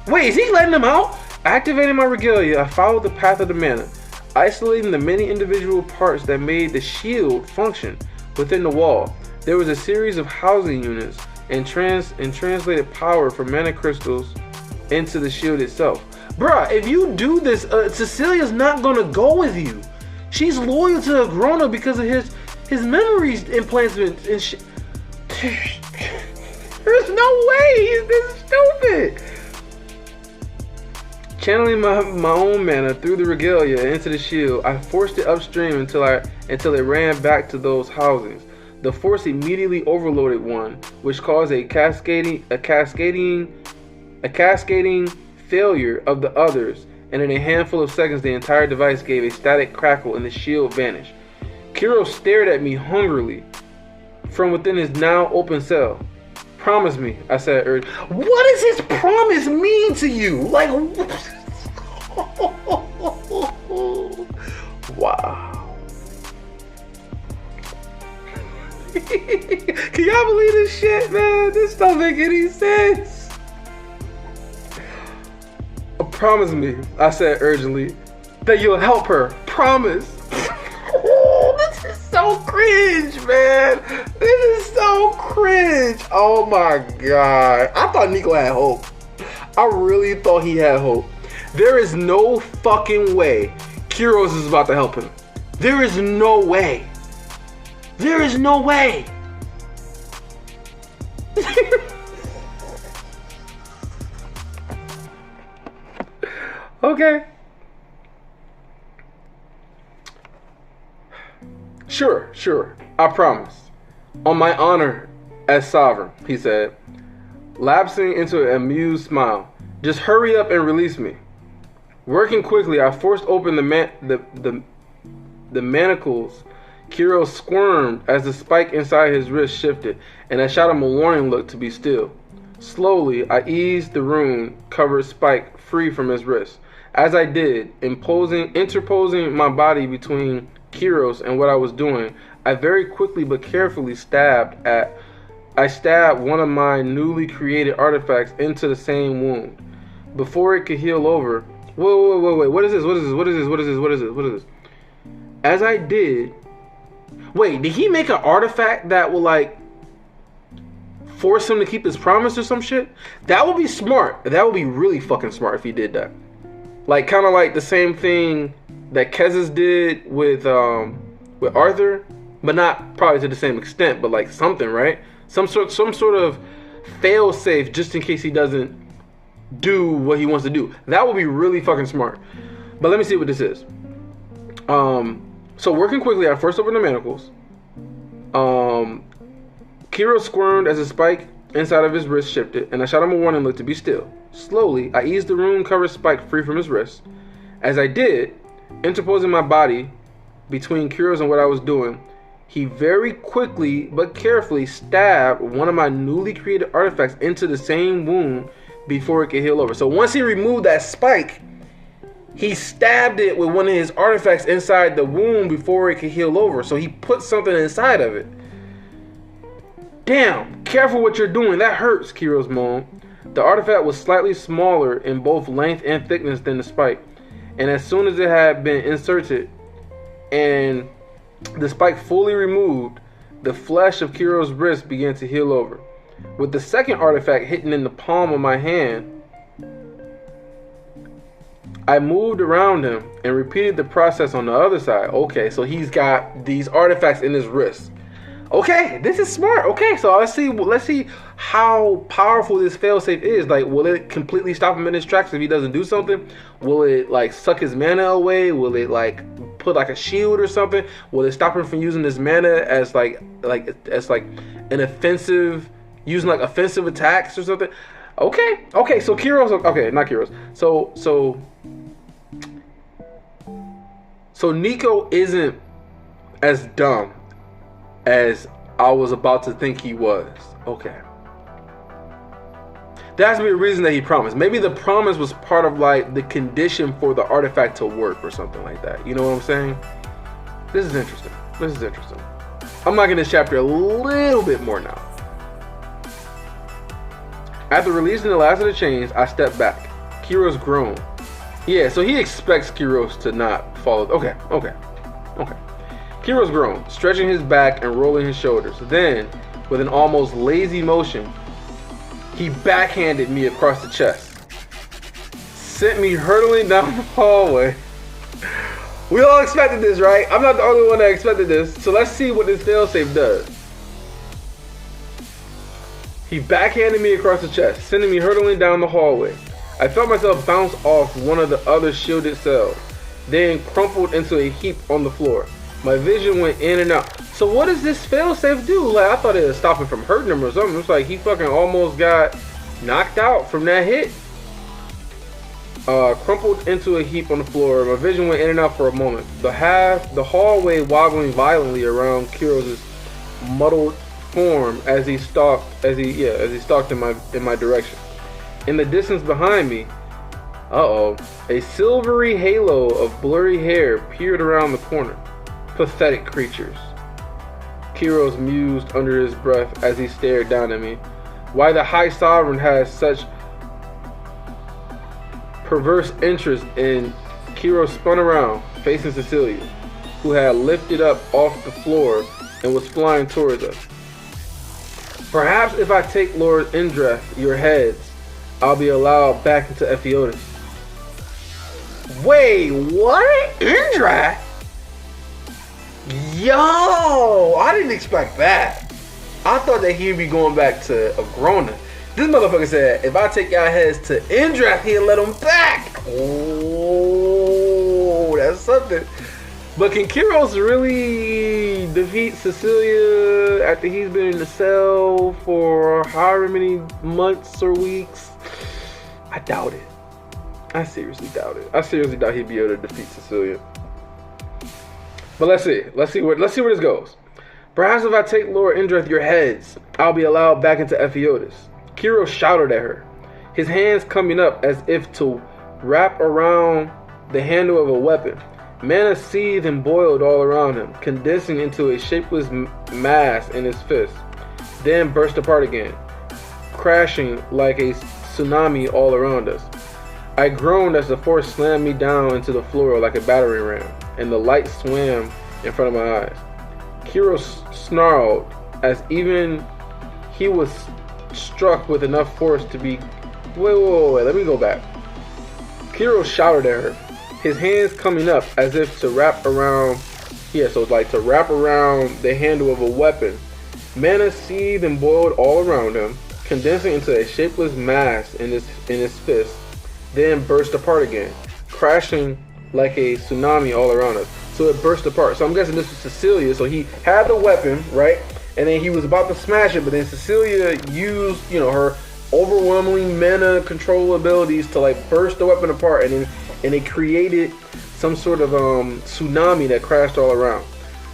is he letting them out? Activating my regalia, I followed the path of the mana, isolating the many individual parts that made the shield function within the wall. There was a series of housing units and translated power from mana crystals into the shield itself. Bruh, if you do this, Cecilia's not gonna go with you. She's loyal to Agrona because of his memories implants and shit. There's no way he's this stupid. Channeling my own mana through the regalia into the shield, I forced it upstream until it ran back to those housings. The force immediately overloaded one, which caused a cascading failure of the others, and in a handful of seconds the entire device gave a static crackle and the shield vanished. Kiros stared at me hungrily from within his now open cell. Promise me, I said urgently. What does his promise mean to you? Like, wow. Can y'all believe this shit, man? This don't make any sense. Promise me, I said urgently, that you'll help her. Promise. This is so cringe, man. This is so cringe. Oh my god. I thought Nico had hope. I really thought he had hope. There is no fucking way Kiros is about to help him. There is no way. There is no way. Okay. Sure. I promise. On my honor as sovereign, he said, lapsing into an amused smile. Just hurry up and release me. Working quickly, I forced open the manacles. Kiros squirmed as the spike inside his wrist shifted, and I shot him a warning look to be still. Slowly, I eased the rune-covered spike free from his wrist. As I did, interposing my body between Kiros and what I was doing, I very quickly but carefully stabbed one of my newly created artifacts into the same wound. before it could heal over. Wait. What is this? As I did. Wait, did he make an artifact that will like force him to keep his promise or some shit? That would be smart. That would be really fucking smart if he did that. Like kind of like the same thing that Kezis did with Arthur, but not probably to the same extent, but like something, right? Some sort of fail safe just in case he doesn't do what he wants to do. That would be really fucking smart. But let me see what this is. So working quickly, I first opened the manacles. Kiro squirmed as a spike inside of his wrist shifted, and I shot him a warning look to be still. Slowly, I eased the rune-covered spike free from his wrist. As I did, interposing my body between Kiro's and what I was doing, he very quickly but carefully stabbed one of my newly created artifacts into the same wound before it could heal over. So once he removed that spike, he stabbed it with one of his artifacts inside the wound before it could heal over. So he put something inside of it. Damn, careful what you're doing. That hurts, Kiro's moaned. The artifact was slightly smaller in both length and thickness than the spike. And as soon as it had been inserted and the spike fully removed, the flesh of Kiro's wrist began to heal over. With the second artifact hitting in the palm of my hand, I moved around him and repeated the process on the other side. Okay, so he's got these artifacts in his wrist. Okay, this is smart. Okay, so let's see how powerful this failsafe is. Like, will it completely stop him in his tracks if he doesn't do something? Will it like suck his mana away? Will it like put like a shield or something? Will it stop him from using his mana as like an offensive, using like offensive attacks or something? Okay, so Kiro's okay, not Kiro's. So Nico isn't as dumb as I was about to think he was. Okay. There has to be a reason that he promised. Maybe the promise was part of like the condition for the artifact to work or something like that. You know what I'm saying? This is interesting. I'm liking this chapter a little bit more now. After releasing the last of the chains, I stepped back. Kiro's groaned. Yeah, so he expects Kiro's to not follow. Okay. Kiro's groaned, stretching his back and rolling his shoulders. Then, with an almost lazy motion, he backhanded me across the chest. Sent me hurtling down the hallway. We all expected this, right? I'm not the only one that expected this. So let's see what this failsafe does. He backhanded me across the chest, sending me hurtling down the hallway. I felt myself bounce off one of the other shielded cells, then crumpled into a heap on the floor. My vision went in and out. So what does this failsafe do? Like, I thought it would stop him from hurting him or something. It's like he fucking almost got knocked out from that hit. Crumpled into a heap on the floor. My vision went in and out for a moment. The hallway wobbling violently around Kiro's muddled form as he stalked in my direction. In the distance behind me, a silvery halo of blurry hair peered around the corner. Pathetic creatures, Kiro's mused under his breath as he stared down at me. Why the High Sovereign has such perverse interest in... Kiro spun around, facing Cecilia, who had lifted up off the floor and was flying towards us. Perhaps if I take Lord Indreth your heads, I'll be allowed back into Epheotis. Wait, what? Indreth? Yo, I didn't expect that. I thought that he'd be going back to Agrona. This motherfucker said, if I take y'all heads to Indreth, he'll let them back. Oh, that's something. But can Kiros really defeat Cecilia after he's been in the cell for however many months or weeks? I doubt it. I seriously doubt it. I seriously doubt he'd be able to defeat Cecilia. But let's see where this goes. Perhaps if I take Lord Indreth your heads, I'll be allowed back into Epheotis. Kiro shouted at her, his hands coming up as if to wrap around the handle of a weapon. Mana seethed and boiled all around him, condensing into a shapeless mass in his fist, then burst apart again, crashing like a tsunami all around us. I groaned as the force slammed me down into the floor like a battering ram, and the light swam in front of my eyes. Kiro snarled as even he was struck with enough force to be... Wait, let me go back. Kiro shouted at her, his hands coming up as if to wrap around... Yeah, so it's like to wrap around the handle of a weapon. Mana seethed and boiled all around him, condensing into a shapeless mass in his fist, then burst apart again, crashing like a tsunami all around us. So it burst apart. So I'm guessing this was Cecilia. So he had the weapon, right? And then he was about to smash it, but then Cecilia used, her overwhelmingly mana control abilities to like burst the weapon apart, and it created some sort of tsunami that crashed all around.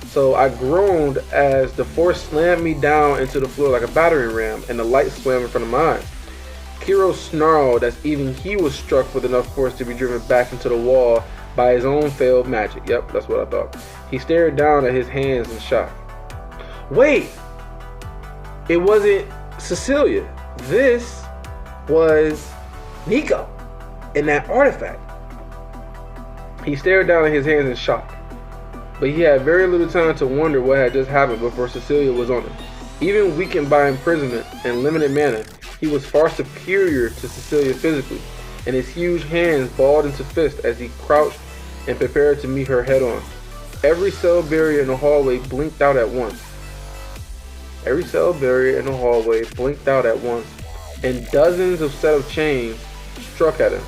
So I groaned as the force slammed me down into the floor like a battering ram, and the light swam in front of my eyes. Kiro snarled as even he was struck with enough force to be driven back into the wall by his own failed magic. Yep, that's what I thought. He stared down at his hands in shock. Wait! It wasn't Cecilia. This was Nico and that artifact. He stared down at his hands in shock, but he had very little time to wonder what had just happened before Cecilia was on him. Even weakened by imprisonment and limited mana, he was far superior to Cecilia physically, and his huge hands balled into fists as he crouched and prepared to meet her head on. Every cell barrier in the hallway blinked out at once. And dozens of set of chains struck at him,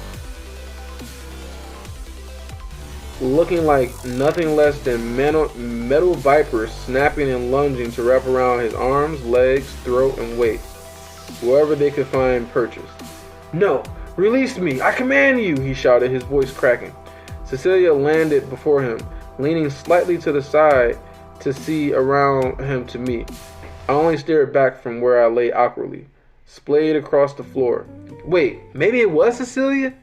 looking like nothing less than metal vipers snapping and lunging to wrap around his arms, legs, throat, and waist, wherever they could find purchase. "No, release me! I command you!" he shouted, his voice cracking. Cecilia landed before him, leaning slightly to the side to see around him to me. I only stared back from where I lay awkwardly, splayed across the floor. Wait, maybe it was Cecilia?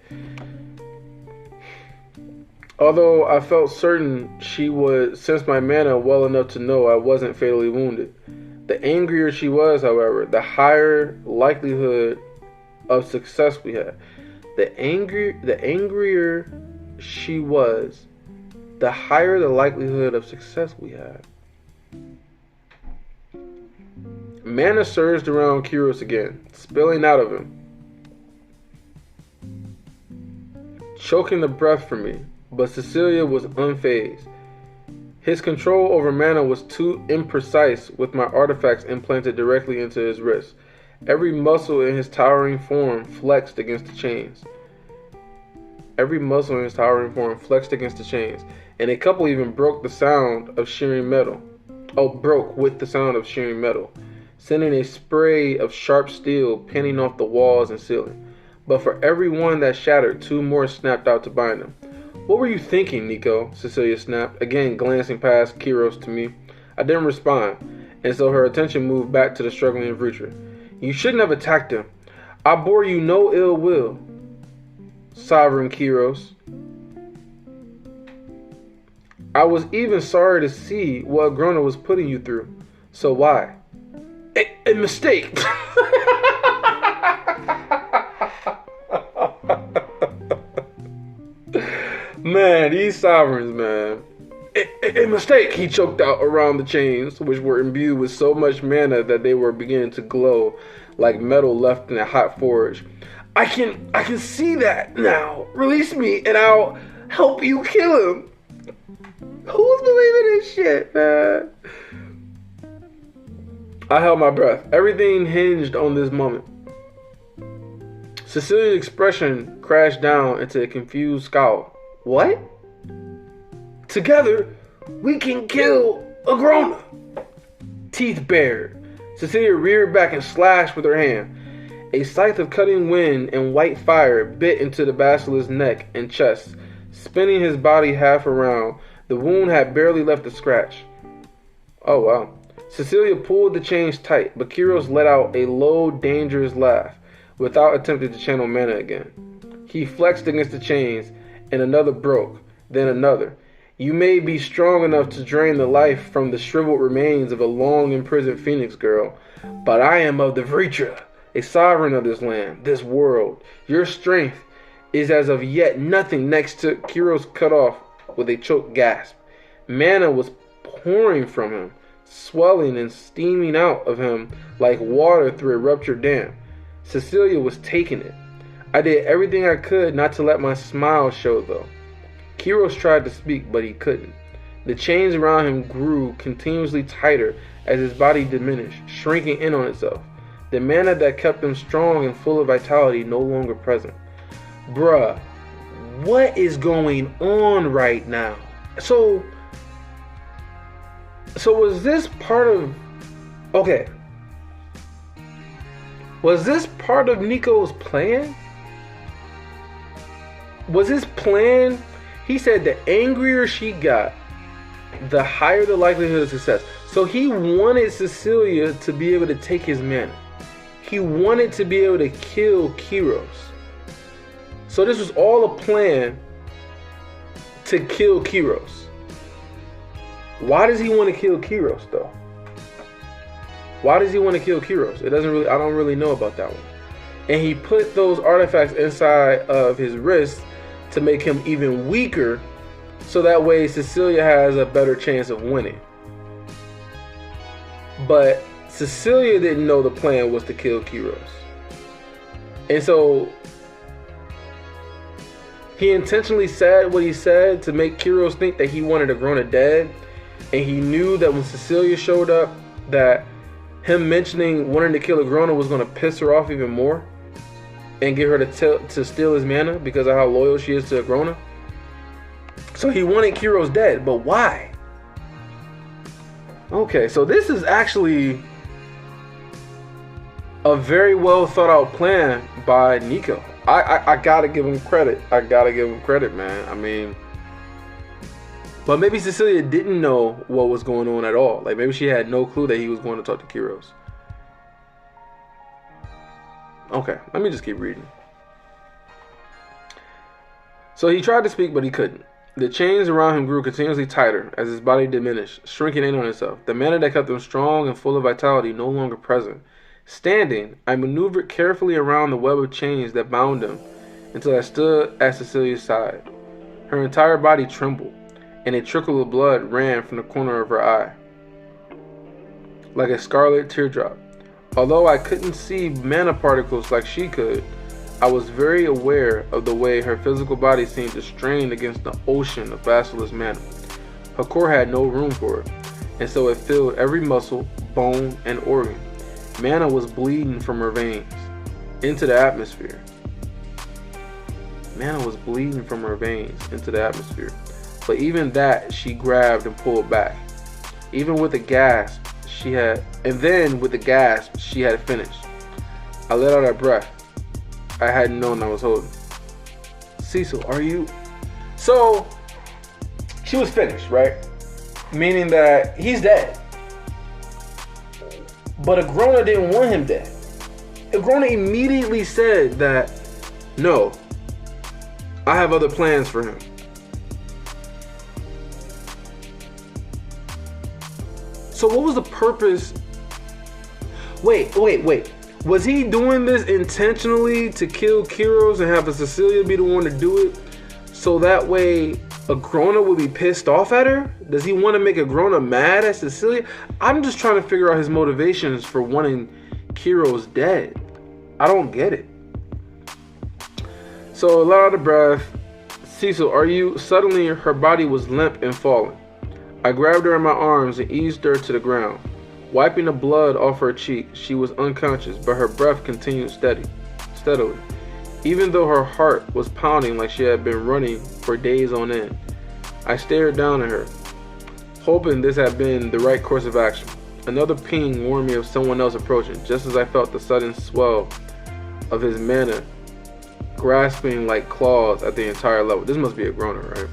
Although I felt certain she would sense my mana well enough to know I wasn't fatally wounded. The angrier she was, however, the higher likelihood of success we had. The angrier she was, the higher the likelihood of success we had. Mana surged around Kiros again, spilling out of him, choking the breath from me, but Cecilia was unfazed. His control over mana was too imprecise with my artifacts implanted directly into his wrist. Every muscle in his towering form flexed against the chains. And a couple even broke with the sound of shearing metal, sending a spray of sharp steel pinning off the walls and ceiling. But for every one that shattered, two more snapped out to bind them. "What were you thinking, Nico?" Cecilia snapped, again glancing past Kiros to me. I didn't respond, and so her attention moved back to the struggling creature. "You shouldn't have attacked him. I bore you no ill will, Sovereign Kiros. I was even sorry to see what Grona was putting you through. So why?" A mistake. Man, these sovereigns, man. A mistake, he choked out around the chains, which were imbued with so much mana that they were beginning to glow like metal left in a hot forge. I can see that now. Release me and I'll help you kill him. Who's believing this shit, man? I held my breath. Everything hinged on this moment. Cecilia's expression crashed down into a confused scowl. "What? Together, we can kill a Grona." Teeth bared, Cecilia reared back and slashed with her hand. A scythe of cutting wind and white fire bit into the basilisk's neck and chest, spinning his body half around. The wound had barely left a scratch. Oh wow. Cecilia pulled the chains tight, but Kiros let out a low, dangerous laugh without attempting to channel mana again. He flexed against the chains, and another broke, then another. "You may be strong enough to drain the life from the shriveled remains of a long-imprisoned phoenix girl, but I am of the Vritra, a sovereign of this land, this world. Your strength is as of yet nothing next to Kiro's cut off with a choked gasp. Mana was pouring from him, swelling and steaming out of him like water through a ruptured dam. Cecilia was taking it. I did everything I could not to let my smile show, though. Kiros tried to speak, but he couldn't. The chains around him grew continuously tighter as his body diminished, shrinking in on itself. The mana that kept him strong and full of vitality no longer present. Bruh, what is going on right now? So was this part of... Okay. Was this part of Nico's plan? Was his plan... He said the angrier she got, the higher the likelihood of success. So he wanted Cecilia to be able to take his mana. He wanted to be able to kill Kiros. So this was all a plan to kill Kiros. Why does he want to kill Kiros, though? Why does he want to kill Kiros? I don't really know about that one. And he put those artifacts inside of his wrist to make him even weaker, so that way Cecilia has a better chance of winning. But Cecilia didn't know the plan was to kill Kiros. And so he intentionally said what he said to make Kiros think that he wanted Agrona dead. And he knew that when Cecilia showed up, that him mentioning wanting to kill Agrona was going to piss her off even more and get her to steal his mana because of how loyal she is to Agrona. So he wanted Kiros dead, but why? Okay, so this is actually a very well thought out plan by Nico. I gotta give him credit. Man. I mean, but maybe Cecilia didn't know what was going on at all. Like maybe she had no clue that he was going to talk to Kiros. Okay, let me just keep reading. So he tried to speak, but he couldn't. The chains around him grew continuously tighter as his body diminished, shrinking in on itself. The mana that kept him strong and full of vitality no longer present. Standing, I maneuvered carefully around the web of chains that bound him until I stood at Cecilia's side. Her entire body trembled, and a trickle of blood ran from the corner of her eye, like a scarlet teardrop. Although I couldn't see mana particles like she could, I was very aware of the way her physical body seemed to strain against the ocean of basilisk mana. Her core had no room for it, and so it filled every muscle, bone, and organ. Mana was bleeding from her veins into the atmosphere. But even that she grabbed and pulled back. Even with a gasp, she had finished. I let out a breath I hadn't known I was holding. Cecil, are you? So, she was finished, right? Meaning that he's dead. But Agrona didn't want him dead. Agrona immediately said that, no, I have other plans for him. So what was the purpose? Wait. Was he doing this intentionally to kill Kiros and have Cecilia be the one to do it? So that way Agrona would be pissed off at her? Does he want to make Agrona mad at Cecilia? I'm just trying to figure out his motivations for wanting Kiros dead. I don't get it. So, let out a breath. Cecil, are you? Suddenly, her body was limp and falling. I grabbed her in my arms and eased her to the ground. Wiping the blood off her cheek, she was unconscious, but her breath continued steadily. Even though her heart was pounding like she had been running for days on end. I stared down at her, hoping this had been the right course of action. Another ping warned me of someone else approaching, just as I felt the sudden swell of his mana grasping like claws at the entire level. This must be a groaner, right?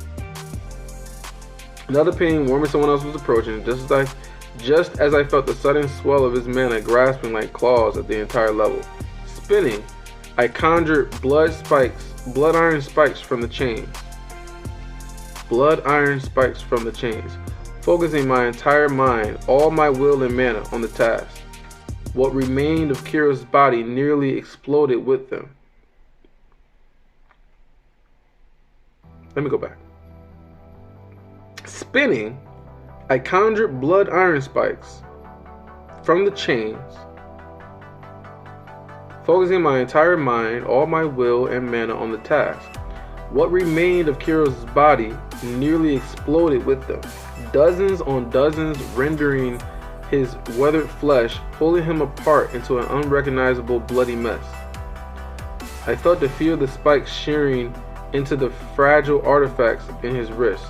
Another ping warned me someone else was approaching, just as I felt the sudden swell of his mana grasping like claws at the entire level. Spinning, I conjured blood iron spikes from the chains. Focusing my entire mind, all my will and mana on the task. What remained of Kira's body nearly exploded with them. Let me go back. Spinning, I conjured blood iron spikes from the chains, focusing my entire mind, all my will and mana on the task. What remained of Kiros' body nearly exploded with them, dozens on dozens rendering his weathered flesh, pulling him apart into an unrecognizable bloody mess. I felt the fear of the spikes shearing into the fragile artifacts in his wrists,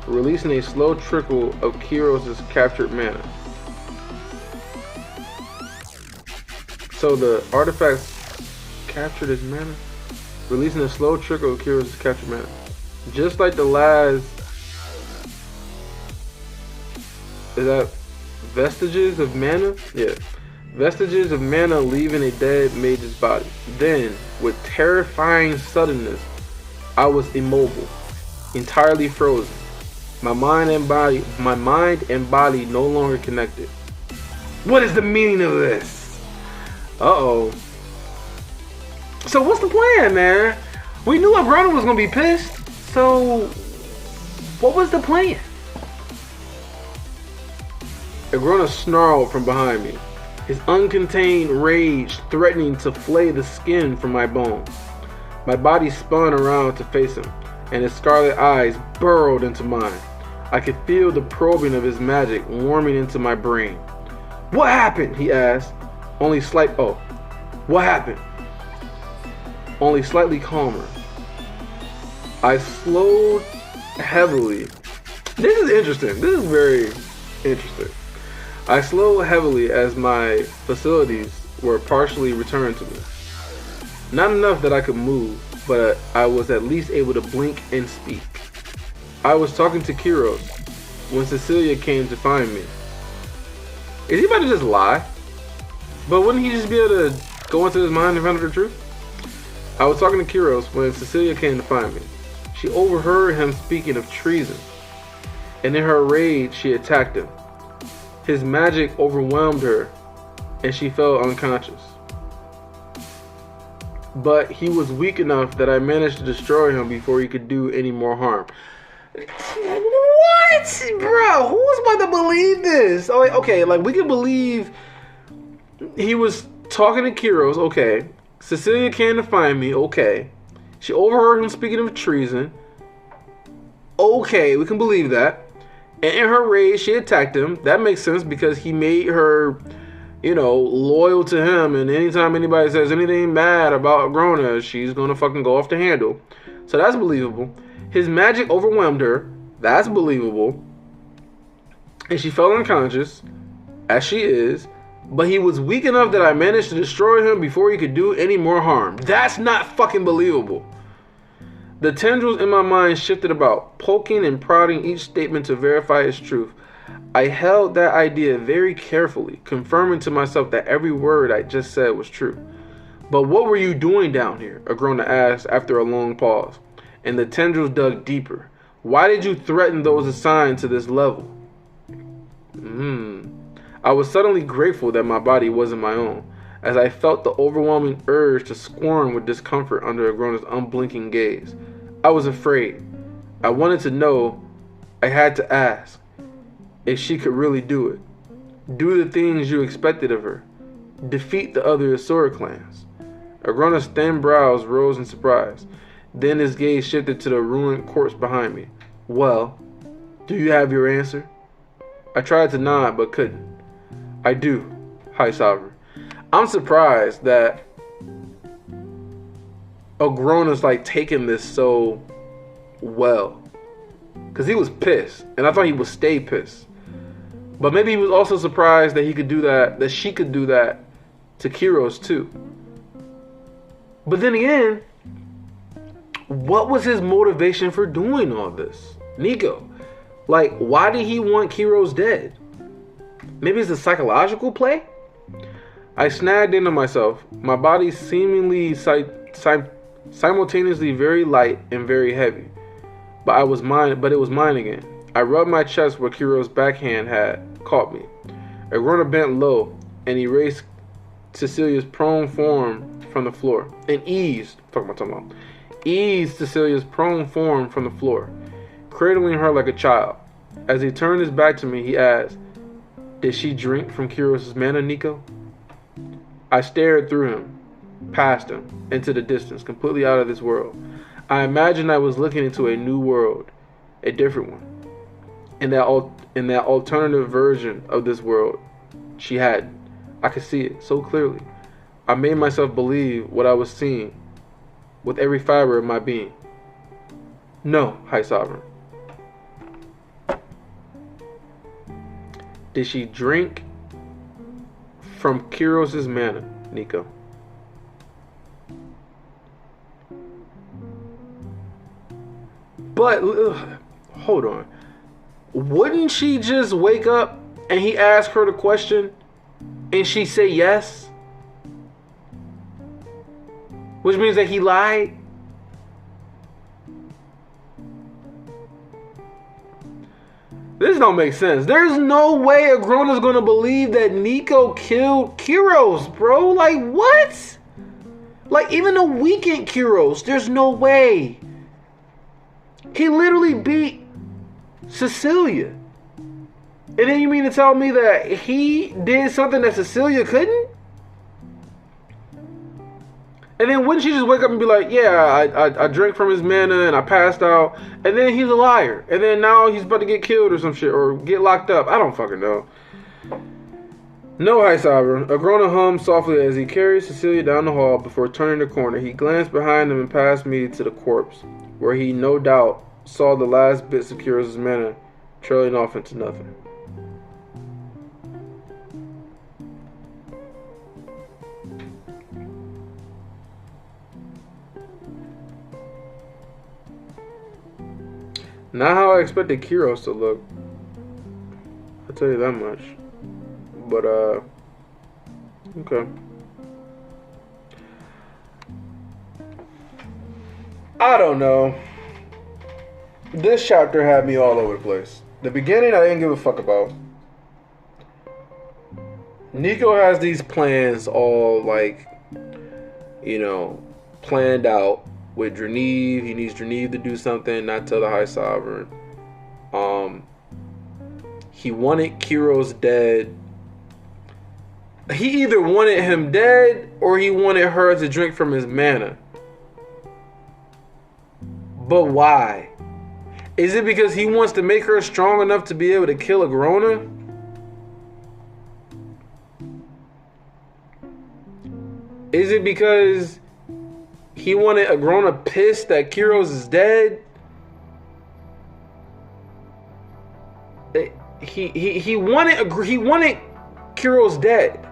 releasing a slow trickle of Kiros' captured mana. So the artifacts captured his mana, releasing a slow trickle of Kiros' captured mana. Just like the last... Is that vestiges of mana? Yeah. Vestiges of mana leaving a dead mage's body. Then, with terrifying suddenness, I was immobile, entirely frozen. My mind and body no longer connected. What is the meaning of this? Uh-oh. So what's the plan, man? We knew Agrona was gonna be pissed. So what was the plan? Agrona snarled from behind me, his uncontained rage threatening to flay the skin from my bones. My body spun around to face him, and his scarlet eyes burrowed into mine. I could feel the probing of his magic warming into my brain. What happened? He asked. What happened? Only slightly calmer. I slowed heavily. This is interesting. This is very interesting. I slowed heavily as my facilities were partially returned to me. Not enough that I could move, but I was at least able to blink and speak. I was talking to Kiros when Cecilia came to find me. Is he about to just lie? But wouldn't he just be able to go into his mind and find out the truth? I was talking to Kiros when Cecilia came to find me. She overheard him speaking of treason, and in her rage she attacked him. His magic overwhelmed her, and she fell unconscious. But he was weak enough that I managed to destroy him before he could do any more harm. What? Bro, who's about to believe this? Okay, like we can believe he was talking to Kiros, okay. Cecilia came to find me, okay. She overheard him speaking of treason. Okay, we can believe that. And in her rage, she attacked him. That makes sense because he made her, loyal to him. And anytime anybody says anything bad about Agrona, she's going to fucking go off the handle. So that's believable. His magic overwhelmed her. That's believable. And she fell unconscious, as she is. But he was weak enough that I managed to destroy him before he could do any more harm. That's not fucking believable. The tendrils in my mind shifted about, poking and prodding each statement to verify its truth. I held that idea very carefully, confirming to myself that every word I just said was true. But what were you doing down here? Agrona asked after a long pause, and the tendrils dug deeper. Why did you threaten those assigned to this level? I was suddenly grateful that my body wasn't my own, as I felt the overwhelming urge to squirm with discomfort under Agrona's unblinking gaze. I was afraid. I wanted to know. I had to ask if she could really do it. Do the things you expected of her. Defeat the other Asura clans. Agrona's thin brows rose in surprise. Then his gaze shifted to the ruined corpse behind me. Well, do you have your answer? I tried to nod but couldn't. I do, High Sovereign. I'm surprised that Agrona's taking this so well. Because he was pissed. And I thought he would stay pissed. But maybe he was also surprised that he could do that she could do that to Kiros too. But then again, what was his motivation for doing all this? Nico. Why did he want Kiros dead? Maybe it's a psychological play? I snagged into myself, my body seemingly simultaneously very light and very heavy. But it was mine again. I rubbed my chest where Kiros' backhand had caught me. Agrona bent low and erased Cecilia's prone form from the floor. And eased eased Cecilia's prone form from the floor, cradling her like a child. As he turned his back to me, he asked, "Did she drink from Kyros' mana, Nico?" I stared through him, past him, into the distance, completely out of this world. I imagined I was looking into a new world, a different one. In that alternative version of this world, she hadn't. I could see it so clearly. I made myself believe what I was seeing with every fiber of my being. No, High Sovereign. Did she drink from Kyros' mana, Nico? But, hold on. Wouldn't she just wake up and he ask her the question and she say yes? Which means that he lied? This don't make sense. There's no way Agrona's gonna believe that Nico killed Kyros, bro. Like, what? Like, even a weakened Kyros, there's no way. He literally beat Cecilia. And then you mean to tell me that he did something that Cecilia couldn't? And then wouldn't she just wake up and be like, yeah, I drank from his mana and I passed out. And then he's a liar. And then now he's about to get killed or some shit. Or get locked up. I don't fucking know. No, High Sovereign. Agrona hummed softly as he carried Cecilia down the hall before turning the corner. He glanced behind him and past me to the corpse, where he no doubt saw the last bits of Kyros' mana trailing off into nothing. Not how I expected Kyros to look. I'll tell you that much. But, okay. I don't know. This chapter had me all over the place. The beginning I didn't give a fuck about. Nico has these plans all, like, you know, planned out. With Dreneve, he needs Dreneve to do something, not tell the High Sovereign. He wanted Kyros dead. He either wanted him dead or he wanted her to drink from his mana. But why? Is it because he wants to make her strong enough to be able to kill Agrona? Is it because he wanted Agrona pissed that Kyros is dead? He wanted Kyros dead.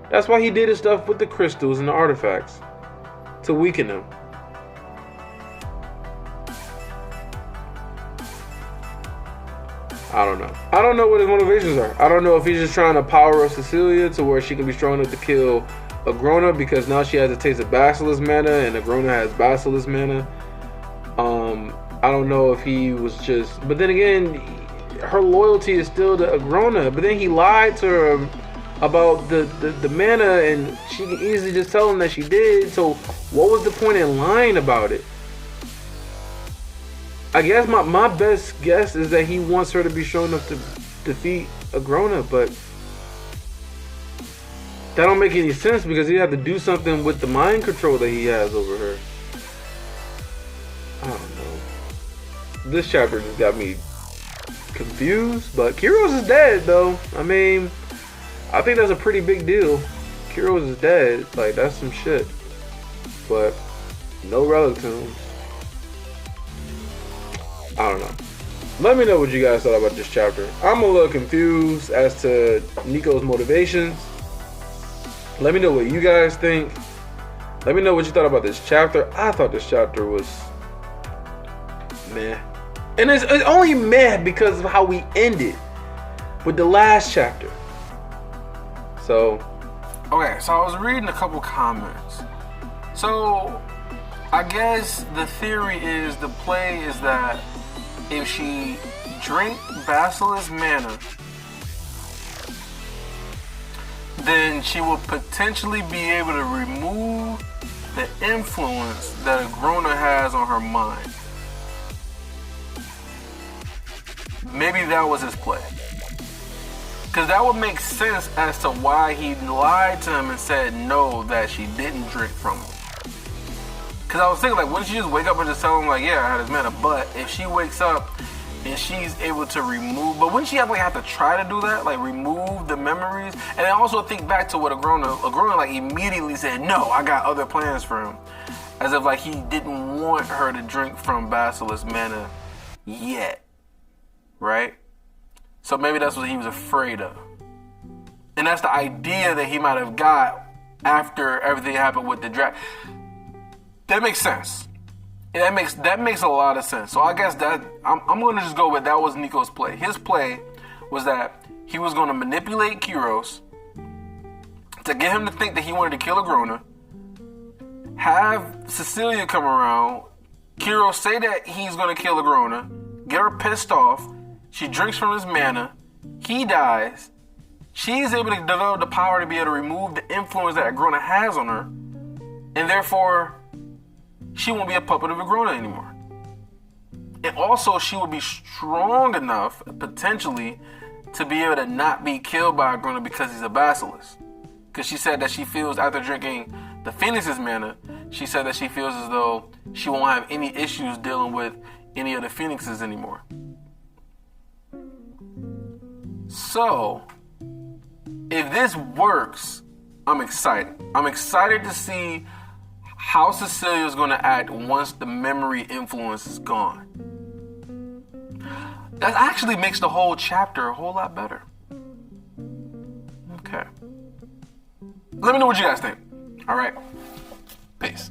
That's why he did his stuff with the crystals and the artifacts to weaken him. I don't know. I don't know what his motivations are. I don't know if he's just trying to power up Cecilia to where she can be strong enough to kill Agrona, because now she has a taste of Basilisk mana and Agrona has Basilisk mana. I don't know if he was just, but then again, her loyalty is still to Agrona. But then he lied to her about the mana, and she can easily just tell him that she did. So what was the point in lying about it? I guess my best guess is that he wants her to be strong enough to defeat Agrona, but that don't make any sense because he'd have to do something with the mind control that he has over her. I don't know. This chapter just got me confused, but Kyros is dead though. I mean, I think that's a pretty big deal. Kyros is dead. Like, that's some shit. But no relic tombs. I don't know. Let me know what you guys thought about this chapter. I'm a little confused as to Nico's motivations. Let me know what you guys think. Let me know what you thought about this chapter. I thought this chapter was meh. And it's only meh because of how we ended with the last chapter. So, okay, so I was reading a couple comments. So, I guess the theory is, the play is that if she drank Basilisk mana, then she will potentially be able to remove the influence that Agrona has on her mind. Maybe that was his play. Because that would make sense as to why he lied to him and said no, that she didn't drink from him. Because I was thinking, like, wouldn't she just wake up and just tell him, like, yeah, I had his mana? But if she wakes up and she's able to remove, but wouldn't she have to try to do that? Like, remove the memories? And I also think back to what Agrona like, immediately said, no, I got other plans for him. As if, like, he didn't want her to drink from Basilisk mana yet. Right? So maybe that's what he was afraid of. And that's the idea that he might have got after everything happened with the draft. That makes sense. And that makes a lot of sense. So I guess that I'm going to just go with that was Nico's play. His play was that he was going to manipulate Kyros to get him to think that he wanted to kill Agrona, have Cecilia come around, Kyros say that he's going to kill Agrona, get her pissed off, she drinks from his mana, he dies, she's able to develop the power to be able to remove the influence that Agrona has on her, and therefore she won't be a puppet of Agrona anymore. And also, she will be strong enough, potentially, to be able to not be killed by Agrona because he's a basilisk. Because she said that she feels, after drinking the Phoenix's mana, she said that she feels as though she won't have any issues dealing with any of the Phoenixes anymore. So, if this works, I'm excited. I'm excited to see how Cecilia is going to act once the memory influence is gone. That actually makes the whole chapter a whole lot better. Okay. Let me know what you guys think. All right. Peace.